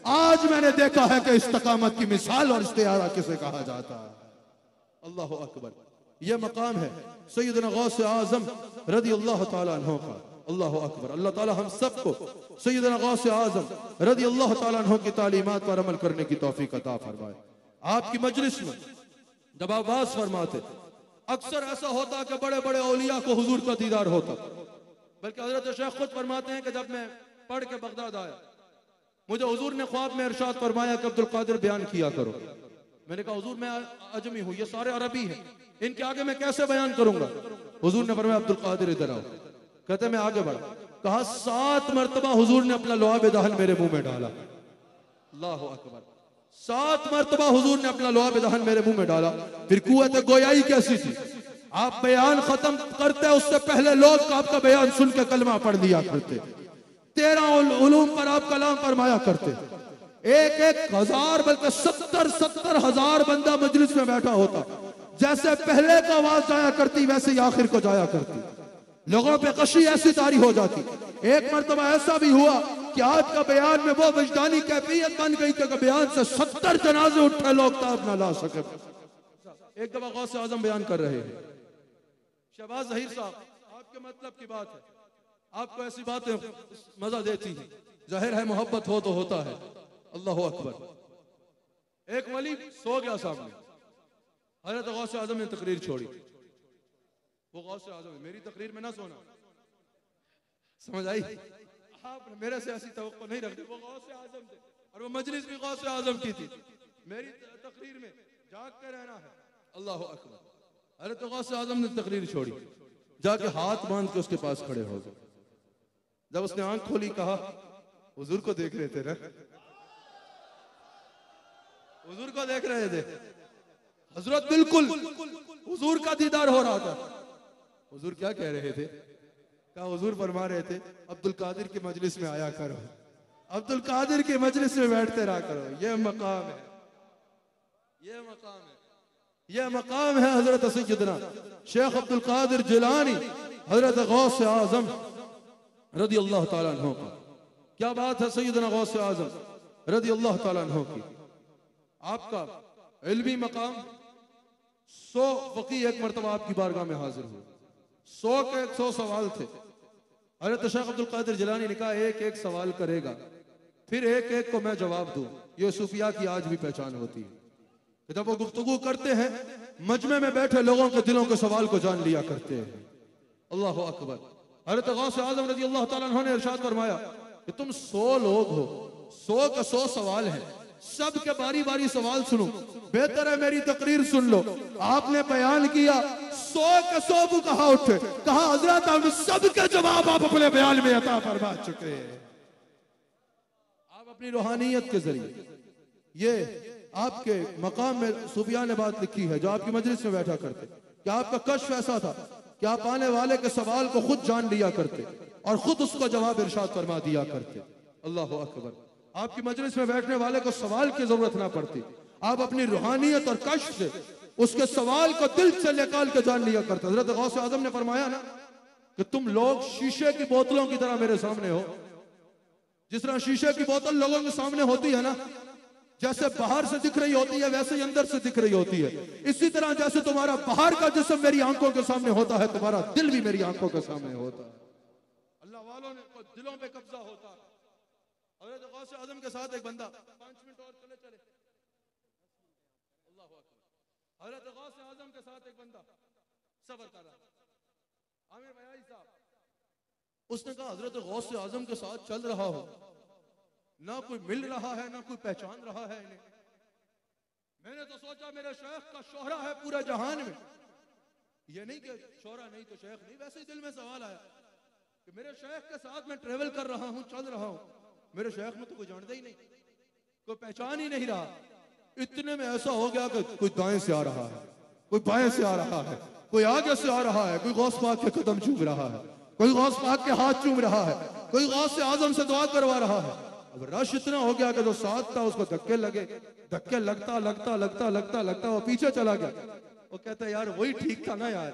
आज मैंने देखा है कि इस्तकामत की मिसाल और इस्तिआरा किसे कहा जाता है। अल्लाह अकबर। यह मकाम है सैयदना गौस आजम रदियल्लाहु ताला अन्हु का। अल्लाह अकबर। अल्लाह ताला हम सबको सैयदना गौस आजम रदियल्लाहु ताला अन्हु की तालीमात पर अमल करने की तौफीक अता फरमाए। आपकी मजलिस में जब आप बात फरमाते, अक्सर ऐसा होता कि बड़े बड़े औलिया को हुजूर का दीदार होता, बल्कि हजरत शेख खुद फरमाते हैं कि जब मैं पढ़ के बगदाद आया, मुझे हुजूर ने ख्वाब में इरशाद फरमाया कि अब्दुल कादिर बयान किया करो। मैंने कहा हुजूर मैं अजमी हूं, ये सारे अरबी हैं, इनके आगे मैं कैसे बयान करूंगा? हुजूर ने फरमाया अब्दुल कादिर इधर आओ। कहते मैं आगे बढ़ा, कहा 7 मरतबा हुजूर ने अपना लुआब दहन मेरे मुंह में डाला। अल्लाह अकबर। 7 मरतबा हुजूर ने अपना लुआब दहन मेरे मुंह में डाला। फिर कुव्वत गोयाई कैसी थी, आप बयान खत्म करते उससे पहले लोग आपका बयान सुन के कलमा पढ़ लिया करते। 13 उलूम पर आप कलाम फरमाया करते। 1-1 हजार बल्कि 70-70 हजार बंदा मजलिस में बैठा होता। जैसे पहले का आवाज जाया करती वैसे ही आखिर को जाया करती। लोगों पे कशी ऐसी तारी हो जाती। एक मरतबा ऐसा भी हुआ कि आज का बयान में वो वजदानी कैफियत बन गई कि बयान से 70 जनाजे उठे लोग ताब ना ला सके। एक दफा गौस आजम बयान कर रहे हैं, शहबाज जहीर साहब, आपके मतलब की बात है, आपको ऐसी बातें मजा देती हैं, जाहिर है मोहब्बत हो तो होता है। अल्लाह अकबर। एक वली सो गया सामने, हजरत गौस आजम ने तकरीर छोड़ी। वो गौस आजम है, मेरी तकरीर में ना सोना, समझ आई? आप मेरे से ऐसी तवक्को नहीं रखते। वो गौस आजम थे और वो मजलिस भी गौस आजम की थी। मेरी तकरीर में जाग के रहना है। अल्लाह अकबर। हजरत गौस आजम ने तकरीर छोड़ी, जाके हाथ बांध के उसके पास खड़े हो गए। जब उसने आंख खोली, कहा हुजूर को देख रहे थे ना, हुजूर को देख रहे थे। हजरत बिल्कुल हुजूर का दीदार हो रहा था। हुजूर क्या कह रहे थे? कहा हुजूर फरमा रहे थे अब्दुल कादिर की मजलिस में आया करो, अब्दुल कादिर की मजलिस में बैठते रहा करो। यह मकाम है, यह मकाम है, यह मकाम है हजरत सैयदना शेख अब्दुल कादिर जिलानी हजरत गौस आजम रदी अल्लाह ताला अन्हु का। क्या बात है सैयदना गौस आजम रदी अल्लाह ताला अन्हु की। आपका इल्मी मकाम। 100 फकीह एक मरतबा आपकी बारगाह में हाजिर हुए। 100 के 100 सवाल थे। हजरत शेख अब्दुल कादिर जिलानी ने कहा 1-1 सवाल करेगा, फिर 1-1 को मैं जवाब दूं। ये सूफिया की आज भी पहचान होती है। जब वो गुफ्तगू करते हैं, मजमे में बैठे लोगों के दिलों के सवाल को जान लिया करते हैं। अल्लाह अकबर। हजरत गौस आजम रज़ी अल्लाह ताला अन्हु ने इरशाद फरमाया कि तुम 100 लोग हो, 100 के 100 सवाल हैं, सब के बारी बारी सवाल सुनो। बेहतर है मेरी तकरीर सुन लो। आपने बयान किया, 100 के 100 कहा उठे, कहा हजरत हम सबके जवाब आप अपने बयान में अता फरमा चुके हैं। आप अपनी रूहानियत के जरिए, ये आपके मकाम में सूफिया ने बात लिखी है जो आपकी मजलिस में बैठा करते, कि आपका कश्फ ऐसा था कि आप आने वाले के सवाल को खुद जान लिया करते और खुद उसका जवाब इरशाद फरमा दिया करते। अल्लाह अकबर। आपकी मजलिस में बैठने वाले को सवाल की जरूरत ना पड़ती, आप अपनी रूहानियत और कश्फ से उसके सवाल को दिल से निकाल के जान लिया करते। हजरत गौस आजम ने फरमाया ना कि तुम लोग शीशे की बोतलों की तरह मेरे सामने हो। जिस तरह शीशे की बोतल लोगों के सामने होती है ना, जैसे बाहर से दिख रही होती है वैसे ही अंदर से दिख रही होती है। इसी तरह जैसे तुम्हारा बाहर का जिस्म मेरी आंखों के सामने होता है, तुम्हारा दिल भी मेरी आंखों के सामने होता है। अल्लाह वालों ने दिलों पे कब्जा होता है। हजरत गौस आजम के साथ एक बंदा, 5 मिनट और चले। अल्लाह अकबर। हजरत गौस आजम के साथ एक बंदा सब्र कर रहा, आमिर भैया साहब, उसने कहा हजरत गौस आजम के साथ चल रहा हो, ना कोई मिल रहा है ना कोई पहचान रहा है इन्हें। मैंने तो सोचा मेरे शेख का शोहरा है पूरे जहान में। ये नहीं कि शोहरा नहीं तो शेख नहीं, वैसे ही दिल में सवाल आया कि मेरे शेख के साथ मैं ट्रेवल कर रहा हूं, चल रहा हूं, मेरे शेख में तो कोई जानता ही नहीं, कोई पहचान ही नहीं रहा। इतने में ऐसा हो गया कि कोई दाएं से आ रहा है, कोई बाएं से आ रहा है, कोई आगे से आ रहा है, कोई गौस पाक के कदम चूम रहा है, कोई गौस पाक के हाथ चूम रहा है, कोई गौस से आजम से दुआ करवा रहा है। अब रश इतना हो गया कि जो साथ था उसको धक्के लगे, धक्के लगता लगता लगता लगता लगता वो पीछे चला गया। वो कहता यार वही ठीक था ना यार,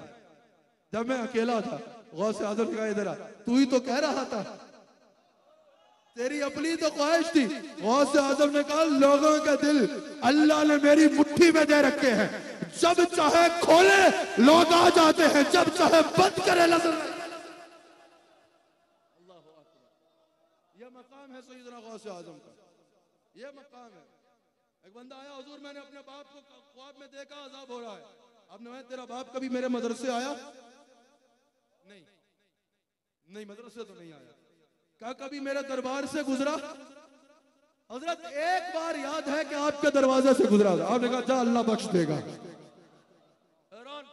जब मैं अकेला था। गौस आजम ने कहा इधर आ, तू ही तो कह रहा था, तेरी अपनी तो ख्वाहिश थी। गौसे आजम ने कहा लोगों का दिल अल्लाह ने मेरी मुट्ठी में दे रखे हैं, जब चाहे खोले लोग आ जाते हैं, जब चाहे बंद करे नजर। अल्लाह अकबर, यह मकाम है सैयदना गौसे आजम का, यह मकाम है। एक बंदा आया, हुजूर मैंने अपने बाप को ख्वाब में देखा अजाब हो रहा है। आपने कहा तेरा बाप कभी मेरे मदरसे आया? नहीं, नहीं मदरसे तो नहीं आया। क्या कभी मेरे दरबार से गुजरा? हजरत एक बार याद है कि आपके दरवाजे से गुजरा था। आपने कहा जा अल्लाह बख्श देगा। हैरान।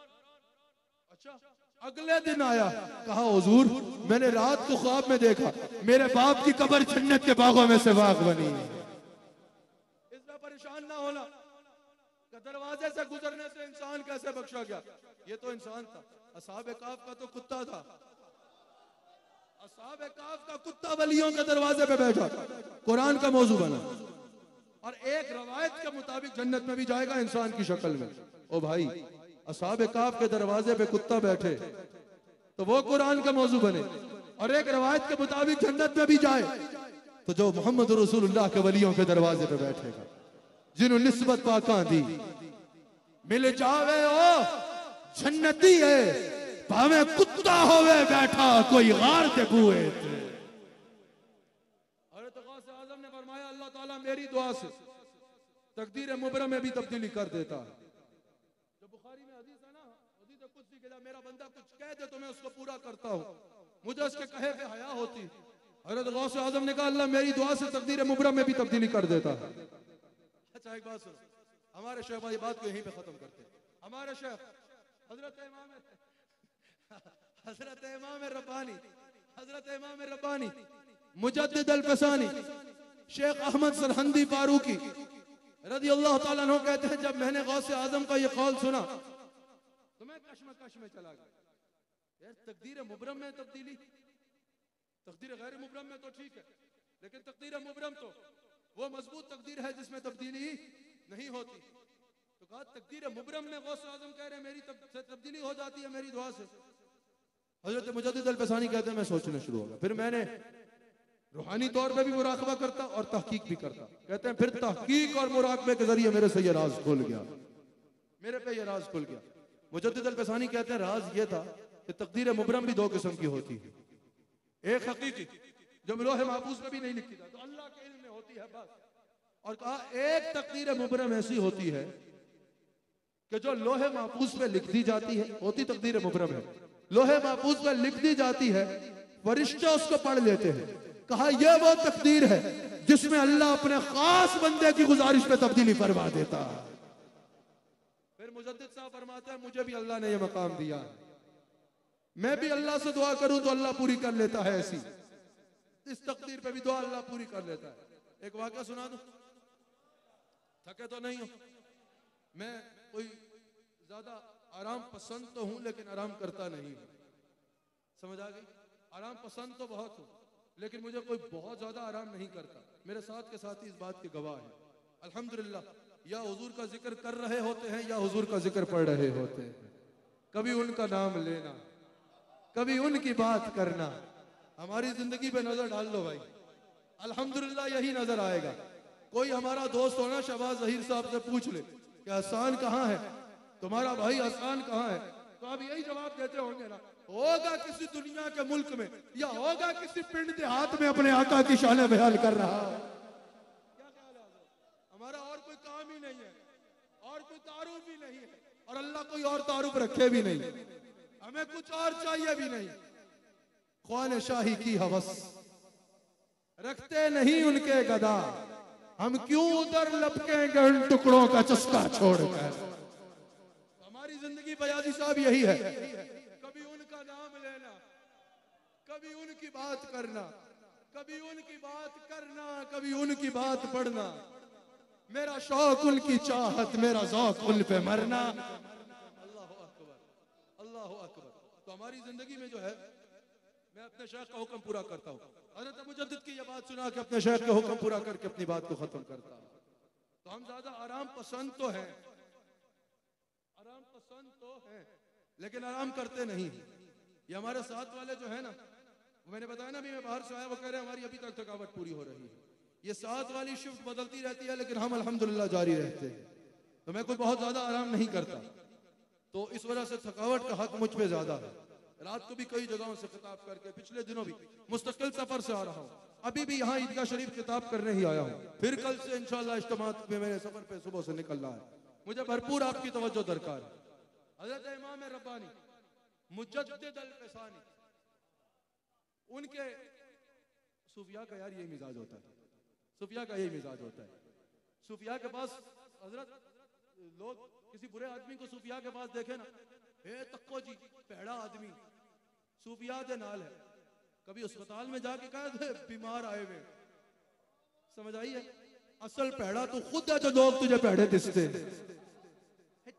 अच्छा, अगले दिन आया, कहा हुजूर मैंने रात को ख्वाब में देखा मेरे बाप की कब्र जन्नत के बागों में से बाग बनी। इसमें परेशान ना होना कि दरवाजे से गुजरने से इंसान कैसे बख्शा गया। ये तो इंसान था। असहाब काफ का तो कुत्ता था। असहाब काफ का कुत्ता वलियों के दरवाजे पे बैठा, कुरान का मौजू बना। और एक रवायत के मुताबिक जन्नत में भी जाएगा इंसान की शक्ल में। ओ भाई, असहाब काफ के दरवाजे पे कुत्ता बैठे तो वो कुरान का मौजू बने, और एक रवायत के मुताबिक जन्नत में भी जाए तो जो मोहम्मद रसूलुल्लाह के वलियों के दरवाजे पे बैठेगा, जिन्होंने निस्बत पाका दी, मिल जावे ओ जन्नती है, भावे कुत्ता होवे बैठा कोई गार दे बुए। हज़रत गौसे आज़म ने फरमाया अल्लाह ताला मेरी दुआ से तकदीर मुबरम में भी तब्दीली कर देता है। जो बुखारी में हदीस है ना, हदीस कुछ भी कहता मेरा बंदा कुछ कह दे तो मैं उसको पूरा करता हूँ, मुझे उसके कहे पे हया होती। हज़रत गौसे आज़म ने कहा अल्लाह मेरी दुआ से तकदीर मुबरम में भी तब्दीली कर देता है। अच्छा एक बात सुनो, हमारे शेख भाई बात को यहीं पे खत्म करते हैं। हमारे शेख हजरत इमाम रब्बानी, हजरत इमाम रब्बानी मुजद्दिद अल-फसानी शेख अहमद सरहंदी फारूकी रज़ी अल्लाह ताला अन्हु कहते हैं जब मैंने गौसे आजम का ये कौल सुना तो मैं कश्मकश में चला गया। यार तकदीर मुबरम में तब्दीली, तकदीर गैर मुबरम में तो ठीक है, लेकिन तकदीर मुबरम तो वो मजबूत तकदीर है जिसमें तब्दीली नहीं होती। तो कहा तकदीर मुबरम में गौसे आजम कह रहे हैं मेरी तब्दीली हो जाती है मेरी दुआ से। हजरत मुजद्दिद अल-फसानी कहते हैं मैं सोचना शुरू हो गया, फिर मैंने रूहानी तौर पे भी मुराकबा करता और तहकीक भी करता। कहते हैं फिर तहकीक और मुराकबे के जरिए मेरे से ये राज खुल गया, मेरे पे ये राज खुल गया। मुजद्दिद अल-फसानी कहते हैं राज ये था कि तकदीर मुबरम भी दो किस्म की होती है, एक हकीकी जो लोहे महफूज में भी नहीं लिखी था, तो अल्लाह के इल्म में होती है बस, और कहा एक तकदीर मुबरम ऐसी होती है कि जो लोहे महफूज पे लिख दी जाती है, होती तकदीर मुबरम है, लोहे महफूज पे लिख दी जाती है, फरिश्ते उसको पढ़ लेते हैं। कहा यह वो तकदीर है जिसमें अल्लाह अपने खास बंदे की गुजारिश पे तब्दीली फरमा देता है। फिर मुजद्दिद साहब फरमाते हैं मुझे भी अल्लाह ने यह मकाम दिया है, मैं भी अल्लाह से दुआ करूं तो अल्लाह पूरी कर लेता है, ऐसी इस तकदीर पे भी दुआ अल्लाह पूरी कर लेता है। एक वाक़या सुना दूं, थके तो नहीं हो, मैं कोई ज्यादा आराम पसंद तो हूं लेकिन आराम करता नहीं हूं, समझ आ गई? आराम पसंद तो बहुत हूं लेकिन मुझे कोई बहुत ज्यादा आराम नहीं करता। मेरे साथ के साथी इस बात के गवाह हैं। अल्हम्दुलिल्लाह, या हुजूर का जिक्र कर रहे होते हैं या हुजूर का जिक्र पढ़ रहे होते हैं, कभी उनका नाम लेना, कभी उनकी बात करना, हमारी जिंदगी पे नजर डाल लो भाई, अल्हम्दुलिल्लाह यही नजर आएगा। कोई हमारा दोस्त हो ना, शहबाज जहीर साहब से पूछ ले कि हसन कहाँ है, तुम्हारा भाई हसन कहाँ है, तो आप यही जवाब देते होंगे ना, होगा किसी दुनिया के मुल्क में या होगा किसी पिंड देहात में अपने आका की शान बयान कर रहा है। क्या ख्याल है? हमारा और कोई काम ही नहीं है और कोई तारुफ भी नहीं है, और अल्लाह कोई और तारुफ रखे भी नहीं, हमें कुछ और चाहिए भी नहीं। ख्वान शाही की हवस रखते नहीं उनके गदा, हम क्यों उधर लपकेंगे उन टुकड़ों का चस्का छोड़कर। हमारी जिंदगी बयाजी साहब यही है, कभी उनका नाम लेना, कभी उनकी बात करना, कभी उनकी बात करना, कभी उनकी बात पढ़ना, मेरा शौक उनकी चाहत, मेरा ज़ौक़ उन पे मरना। अल्लाह अकबर, अल्लाह अकबर। तो हमारी जिंदगी में जो है, मैं अपने शेख का हुक्म पूरा करता हूँ। हज़रत मुजद्दिद की यह बात सुना कि अपने शेख का हुक्म पूरा करके अपनी बात को खत्म करता हूँ। तो हम ज्यादा आराम पसंद तो हैं, आराम पसंद तो हैं, लेकिन आराम करते नहीं। ये हमारे साथ वाले जो है ना, मैंने बताया ना, अभी मैं बाहर से आया, वो कह रहे हैं हमारी अभी तक थकावट पूरी हो रही है। ये 7 वाली शिफ्ट बदलती रहती है, लेकिन हम अल्हम्दुलिल्लाह जारी रहते हैं। तो मैं कोई बहुत ज्यादा आराम नहीं करता, तो इस वजह से थकावट का हक मुझ पे ज्यादा है। रात को भी कई जगहों से खिताब करके, पिछले दिनों भी मुस्तकिल सफर से आ रहा हूँ, अभी भी यहाँ ईदगाह शरीफ खिताब करने ही आया हूँ। फिर कल से इंशाल्लाह इज्तिमात में मेरे सफर पे सुबह से निकलना है। मुझे भरपूर आपकी तवज्जो दरकार है। हजरत इमाम रब्बानी मुजद्दिद अल-फ़सानी, उनके सूफिया का यार यही मिजाज होता है, सूफिया का यही मिजाज होता है। सूफिया के पास हजरत लोग किसी बुरे आदमी को सूफिया के पास देखे ना, हे तक्को जी पैड़ा आदमी सूफिया दे नाल है। कभी अस्पताल में जाके कहा थे बीमार आए हुए, समझ आई है? असल पैड़ा तो खुद है जो लोग तुझे पैड़े दिसते।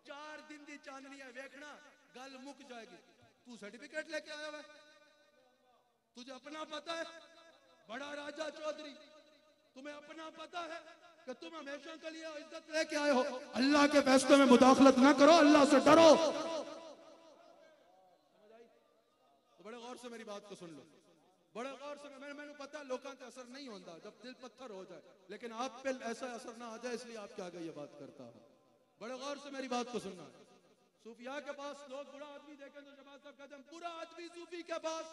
4 दिन दी चांदनी है, देखना गल मुक जाएगी। तू सर्टिफिकेट लेके आया हुआ, तुझे अपना पता है? बड़ा राजा चौधरी, तुम्हें अपना पता है कि तुम हमेशा के लिए इज्जत लेके आए हो? अल्लाह के फैसले में मुदाखलत ना करो, अल्लाह से डरो। तो बड़े गौर से मेरी बात को सुन लो, बड़े गौर से। मैंने पता लोगों का असर नहीं होता जब दिल पत्थर हो जाए, लेकिन आप पे ऐसा असर ना आ जाए, इसलिए आपके आगे ये बात करता हूं। बड़े गौर से मेरी बात को सुनना। सूफिया के पास लोग बुरा आदमी देखें तो जमात साहब कहते हैं बुरा आदमी सूफी के पास।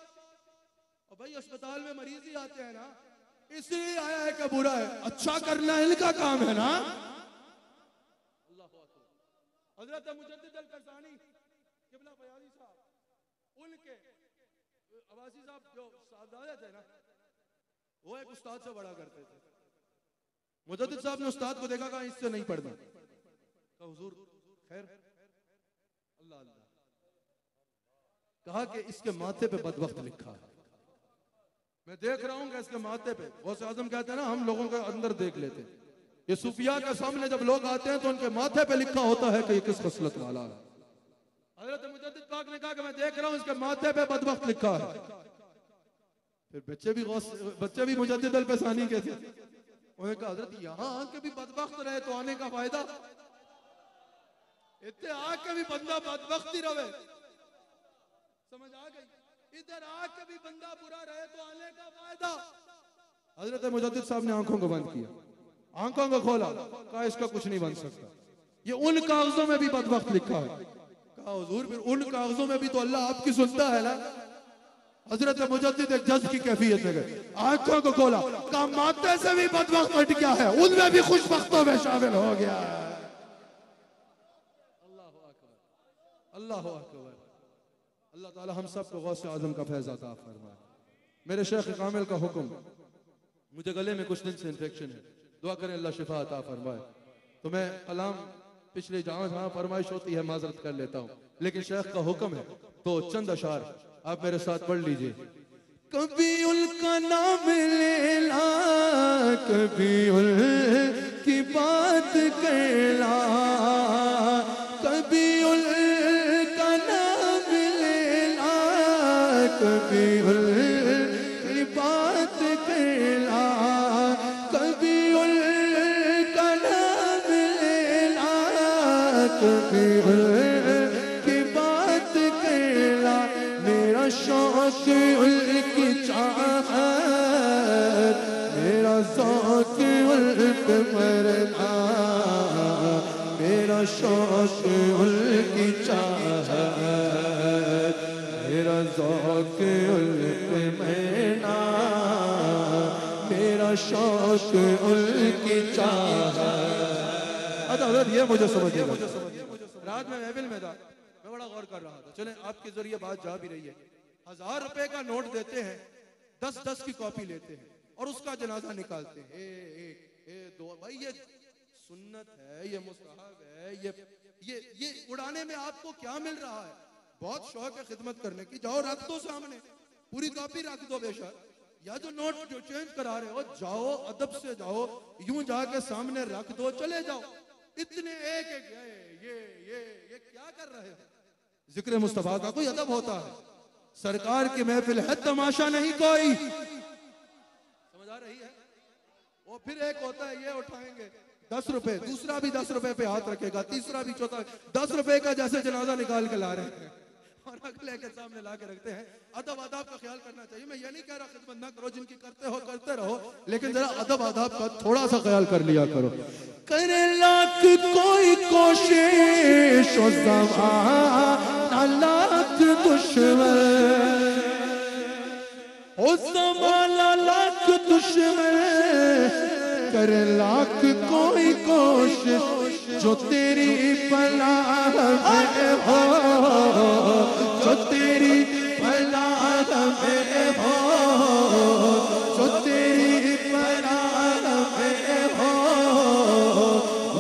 और भाई अस्पताल में मरीज ही आते हैं ना, इसलिए आया है कि बुरा है, अच्छा करना इनका काम है ना। अल्लाह अकबर। हजरत मुजद्दिद अल-फ़सानी क़िबला बयानी साहब, उनके अब्बासी साहब जो साहबजादे थे ना, वो एक उस्ताद से बड़ा करते थे। मुजद्दिद साहब ने उस्ताद को देखा, कहा इससे नहीं पढ़ना। कहा हुजूर खैर, अल्लाह अल्लाह। कहा कि इसके माथे पे बदबख्त लिखा है। मैं देख रहा हूँ कि इसके माथे पे, गौसे आज़म कहते हैं ना हम लोगों के अंदर देख लेते हैं। ये सूफिया के सामने जब लोग आते हैं तो उनके माथे पे लिखा होता है कि ये किस खसलत वाला है। हज़रत मुजद्दिद पाक ने कहा कि मैं देख रहा हूँ इसके माथे पे बदबख्त लिखा है। फिर बच्चे भी मुजद्दिद अल-फ़सानी के थे। उन्होंने कहा हज़रत यहाँ आके भी बदबख्त रहे तो आने का फायदा, इतने आके भी बंदा बदबख्त ही रहे, समझ आ गई? इधर आके भी बंदा बुरा रहे तो आने का फायदा। हजरत मुजद्दिद साहब ने आंखों को बंद किया, आंखों को खोला, कहा इसका कुछ नहीं बन सकता, ये उन कागजों में भी बदबख्त लिखा है। कहा हुजूर फिर उन कागजों में भी तो अल्लाह आपकी सुनता है ना। हजरत मुजद्दिद एक जज की कैफियत में गए, आंखों को खोला, कहा माथे से भी बदबख्त हट गया है, उनमें भी खुशबख्तों में शामिल हो गया है। अल्लाह अकबर, अल्लाह अकबर। अल्लाह ताला हम सब को गौसे आज़म का फैज़ अता फरमाए। मेरे शेख कामिल का हुक्म, मुझे गले में कुछ दिन से इन्फेक्शन है, दुआ करें अल्लाह शिफा अता फरमाए। तो मैं कलाम पिछले जहाँ जहाँ फरमाइश होती है माजरत कर लेता हूँ, लेकिन शेख का हुक्म है तो चंद अशार आप मेरे साथ पढ़ लीजिए। कभी उनका नाम लेना, कभी उनकी बात करना, कभी उनका नाम लेना, कभी उनकी बात करना, कभी उनका नाम लेना, कभी उनकी बात करना। मेरा शौक उनकी चाहत, मेरा शौक उन पे मरना, मेरा शौक उनकी चाहत, मेरा शौक उन पे मरना, मेरा शौक उनकी चाहत। अच्छा ये मुझे समझिएगा, रात में महफिल में था, मैं बड़ा गौर कर रहा था, चले आपके जरिए बात जा भी रही है। 1000 रुपए का नोट देते हैं, 10-10 की कॉपी लेते हैं और उसका जनाजा निकालते हैं। एक दो, भाई ये सुन्नत है, ये मुस्तहब है, ये उड़ाने में आपको क्या मिल रहा है? बहुत शौक है खिदमत करने की, जाओ रख दो सामने, पूरी कॉपी रख दो बेशक, या जो नोट जो चेंज करा रहे हो जाओ अदब से जाओ, यूं जाके सामने रख दो, चले जाओ। इतने एक ये क्या कर रहे हो? जिक्र मुस्तफा का कोई अदब होता है? सरकार की महफिल है, तमाशा नहीं कोई, समझ आ रही है? वो फिर एक होता है ये उठाएंगे 10 रुपए, दूसरा भी 10 रुपए पे हाथ रखेगा, तीसरा भी, चौथा 10 रुपए का जैसे जनाजा निकाल के ला रहे हैं। और अगले के सामने ला के रखते हैं। अदब आदाब का ख्याल करना चाहिए। मैं ये नहीं कह रहा खिदमत ना करो, जिनकी करते हो करते रहो, लेकिन जरा अदब आदाब का थोड़ा सा ख्याल कर लिया करो। करे लाख कोई कोशिश लाख दुश्मन, ओ ज़माना लाख दुश्मन, कर लाख कोई कोशिश, जो तेरी पनाह में हो, जो तेरी पनाह में हो, जो तेरी पनाह में हो,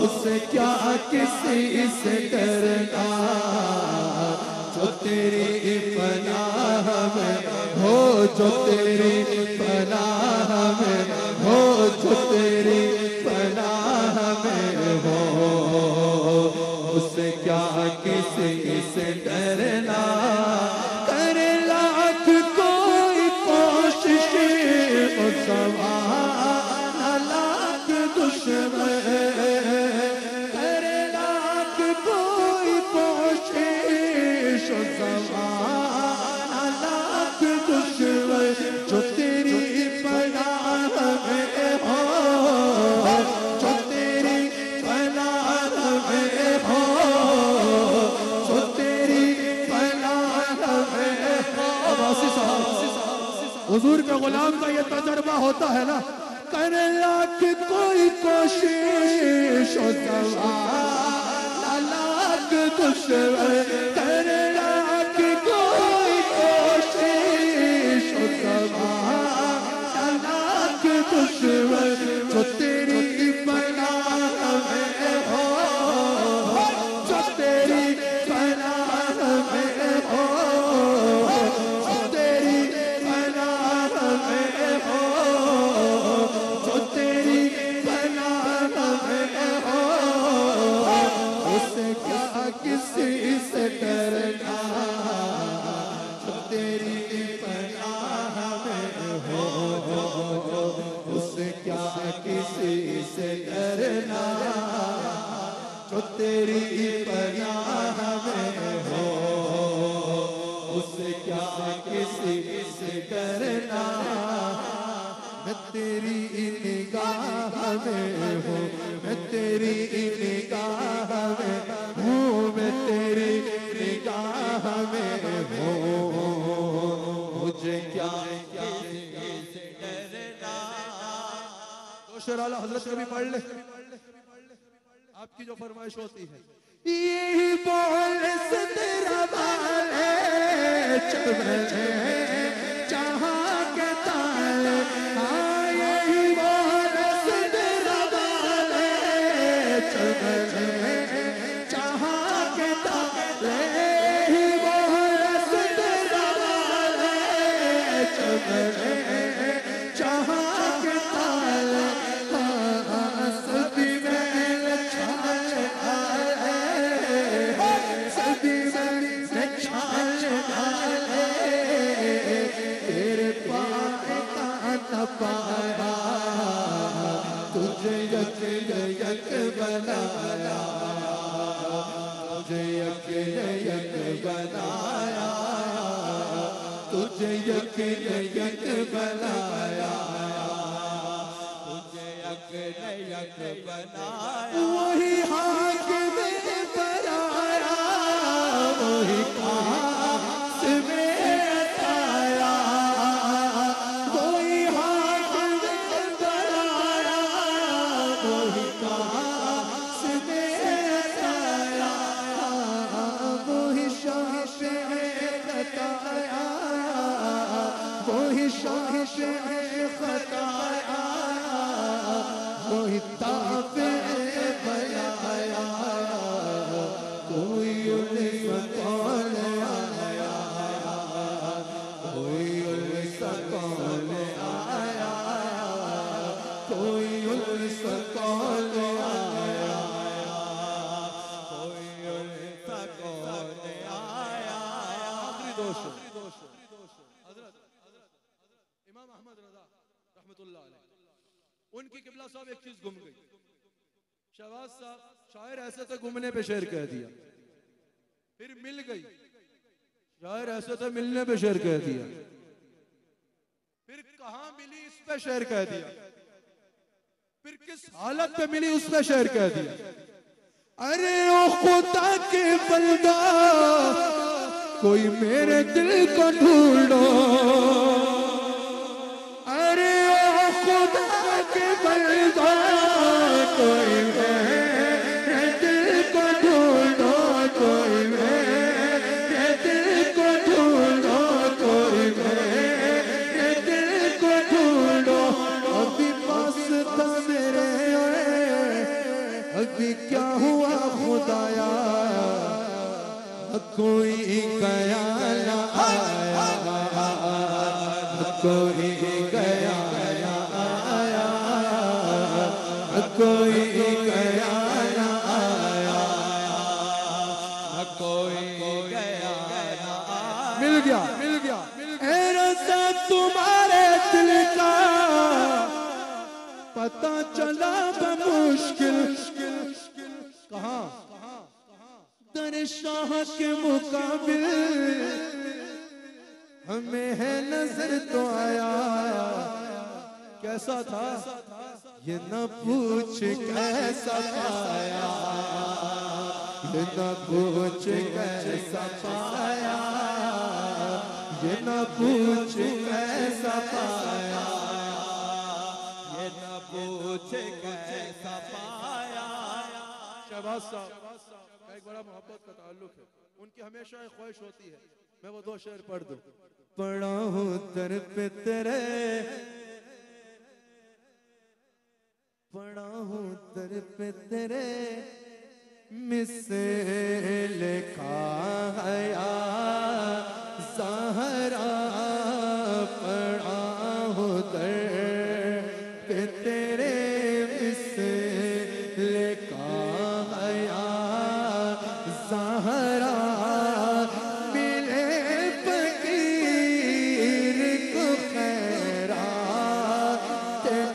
उससे क्या किसी से डरना, जो तेरी पनाह में हो, जो तेरी पनाह में हो, जो तेरी पनाह में हो, उससे क्या किसी से डरना। कर लाख कोई कोशिश, ज़माना लाख दुश्मन, कर लाख कोई कोशिश, ज़माना लाख दुश्मन, जो तेरी पनाह में हो, जो तेरी पनाह में हो, जो तेरी पनाह में हो। हुजूर के गुलाम का ये तजर्बा होता है ना, कर लाख कोई कोशिश, ज़माना लाख दुश्मन, कर लाख कोई कोशिश, ज़माना लाख दुश्मन, जो तेरी पनाह में हो, जो तेरी पनाह में हो, जो तेरी पनाह में हो, जो तेरी पनाह में हो, उससे क्या किसी से डरना, जो तेरी पनाह में हो, उससे क्या किसी से डरना, जो तेरी पनाह में हो, उससे क्या किसी से डरना। मैं तेरी निगाह में हूँ, मैं तेरी निगाह में हूँ, मैं तेरी निगाह में हूँ, मुझे क्या से डरना। तो शेर आला हजरत कभी पढ़ ले, आपकी जो फरमाइश होती है। यही बोल से तेरा बाले चमचे जहाँ के ताले, हाँ यही बोल से तेरा बाले चमचे जहाँ के ताले, यही बोल से तेरा बाले चमचे जहाँ के ताले, हाँ सदी में पाया, तुझे यक यक बनाया, तुझे यक यक बनाया, तुझे यक यक बनाया, तुझे यक यक बनाया। वही हाकिम बनाया, वही कास में आया, वही हाकिम बनाया, वही कास में आया, वही शाह से बताया, वही शाह से बताया, वही ताबे बनाया, कोई उनका कौन आया, कोई उनका कौन आया, कोई उनका कौन आया, कोई उनका कौन आया। आखिरी दोष हजरत इमाम अहमद रज़ा रहमतुल्लाह अलैह, उनकी किबला साहब एक चीज गुम गई। शहबाज साहब शायर ऐसे थे, गुमने पे शेर कह दिया, फिर मिल गई। यार ऐसे तो मिलने पे शेर कह दिया, फिर कहां मिली इस पे शेर कह दिया, फिर किस हालत पे मिली उस पे शेर कह दिया। अरे ओ खुदा के बंदा कोई मेरे दिल को ढूंढो, अरे ओ खुदा के बंदा कोई मेरे दिल को ढूंढो, कोई मेरे दिल को ढूंढो, कोई मेरे दिल को ढूंढो। अभी पास था मेरे, अभी क्या हुआ खुदाया, कोई गया ना आया, कोई गया ना आया, कोई गया ना आया, कोई गया ना आया। मिल गया, मिल गया, ऐ रज़ा तुम्हारे दिल का पता चला बमुश्किल, कहाँ दर शाह के मुकाबिल हमें है नजर तो आया। कैसा था ये न पूछ कैसा पाया, ये न पूछ कैसा पाया, ये न पूछ कैसा पाया, ये न पूछ कैसा पाया। शहबाज साहब का एक बड़ा मोहब्बत का ताल्लुक है, उनकी हमेशा एक ख्वाहिश होती है मैं वो 2 शेर पढ़ दूं। पढ़ा हूं दर पे तेरे, पढ़ा हूं दर पे तेरे मिसल का हया ज़हरा, पढ़ा हूं दर पे तेरे मिसल का हया ज़हरा, मिले फकीर को खैरात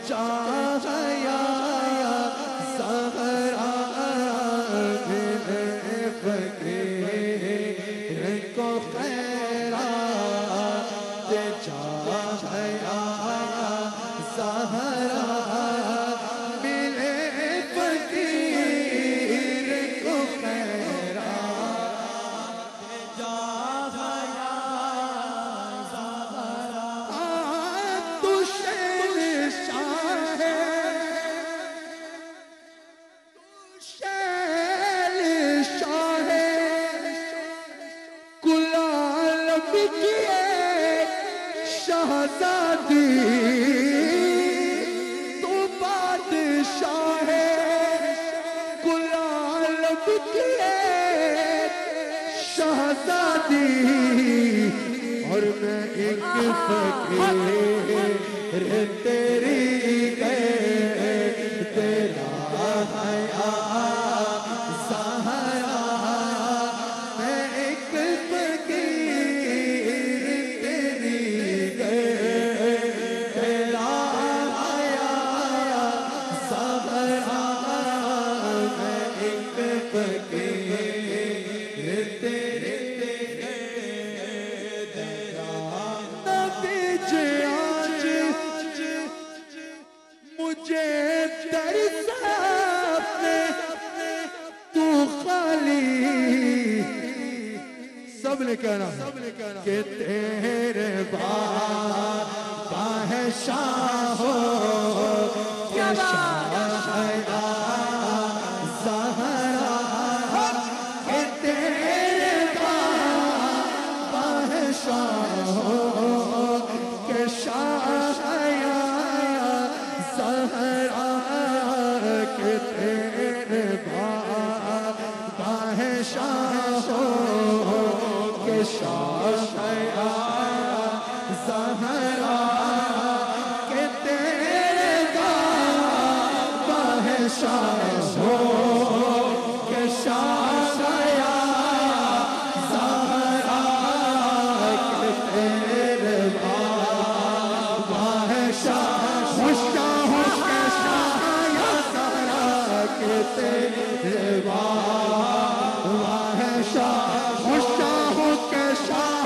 चाहिया ज़हरा, मिले फकीर को खैरात चाहिया ज़हरा, मिले फकीर को शहजादी तू बादशाह गुलाब की शहजादी, और मैं एक फकीर तेरी तेरा हया ज़हरा, मैं एक फकीर तेरी तेरा हया ज़हरा, मैं एक फकीर तेरी मुझे दरसाने तू खाली, सबने कहना कि तेरे बादशाह हो क्या ज़हरा, कि तेरे बादशाह हो के शाया ज़हरा, के तेरे बादशाह हो के शाया ज़हरा, के तेरे बादशाह हो के शाया ज़हरा, के तेरे बादशाह के तेरे बादशाह के शाह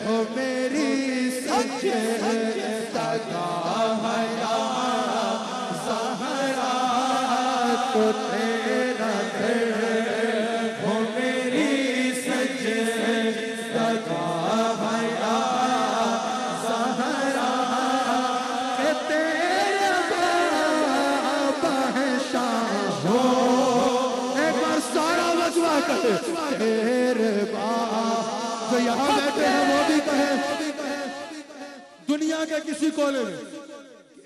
हो मेरी सजदा हया सहरा तो तेरा हो मेरी सजदा हया सहरा के तेरे बाबा है शाह हो। एक बार सारा मजमा कहे तेरे बाबा जो यहाँ बैठे हैं वो भी कहे, दुनिया के किसी कोने में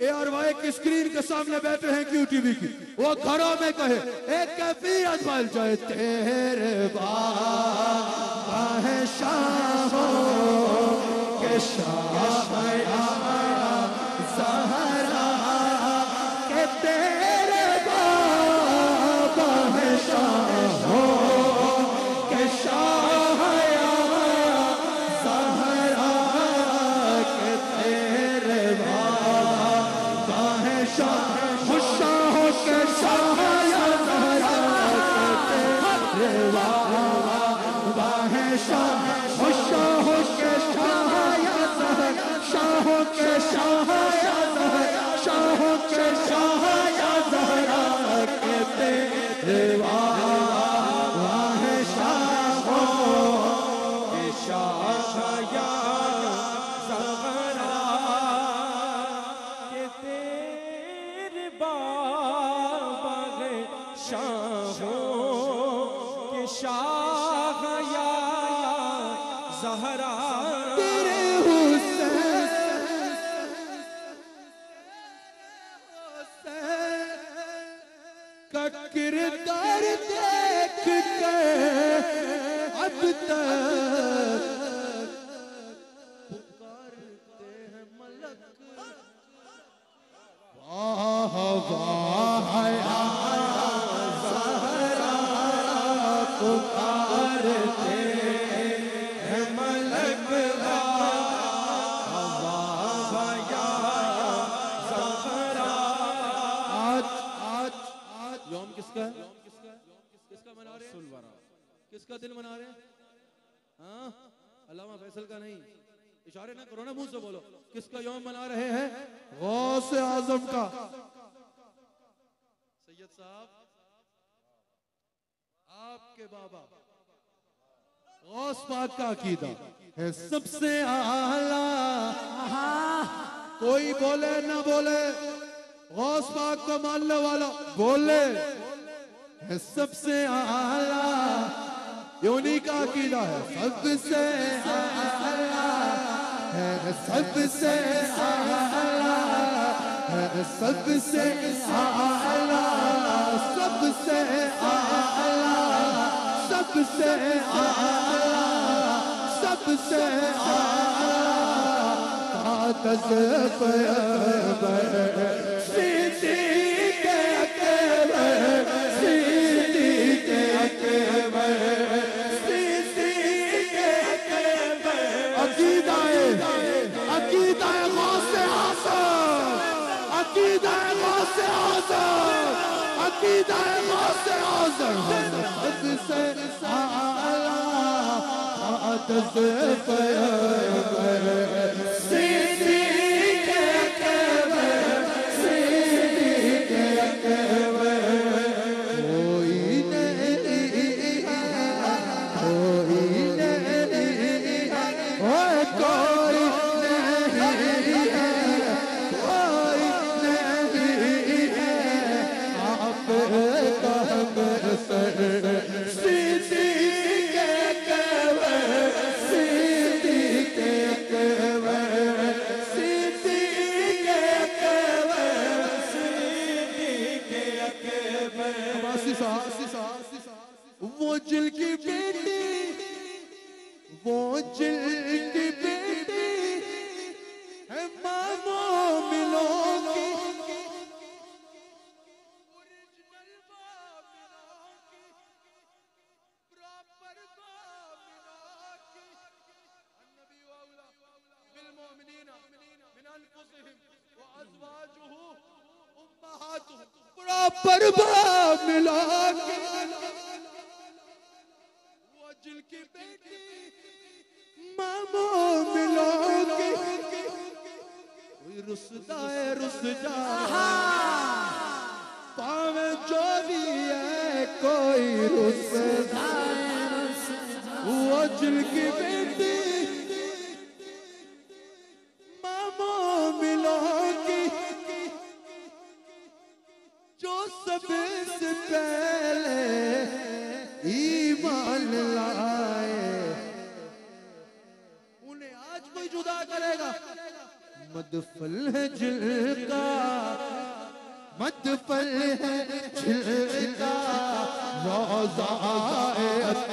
ARY की स्क्रीन के सामने बैठे हैं QTV की, वो घरों में कहे एक कैफियत बन जाए तेरे बाबा है शाह के शाह सहरा के तेरे बाबा है शाह के शाह किरदार देख के अब तक पुकारते हैं मलक वाह वाह सहरा पुकारते हैं मलक यौम किसका है? किसका मना रहे हैं? किसका दिन मना रहे हैं? हाँ, अल्लामा फैसल का नहीं, इशारे ना करो ना, मुंह से बोलो किसका यौम मना रहे हैं? गौस आजम का। सैयद साहब आपके बाबा गौस पाक का अकीदा है सबसे आला। कोई बोले ना बोले, गौस पाक को मानने वाला बोले है सबसे आला, ये उन्हीं का अकीदा है सबसे आला है, सबसे आला है, सबसे आला, सबसे आला, सबसे आला, सबसे आला वो जिल की बेटी, वो जिल की बेटी है मामो मिलोगी, प्रॉपर बाप मिलोगी। जिल की बेटी रुसदाए रुस जा पावे जो भी है कोई रुसदाए वो जिनकी बेटी मामो मिलो की जो सबसे पहले ईमान लाए उन्हें आज कोई जुदा करेगा मदफल है जिलका मदफल है जिलका रोज़ा आयत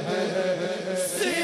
है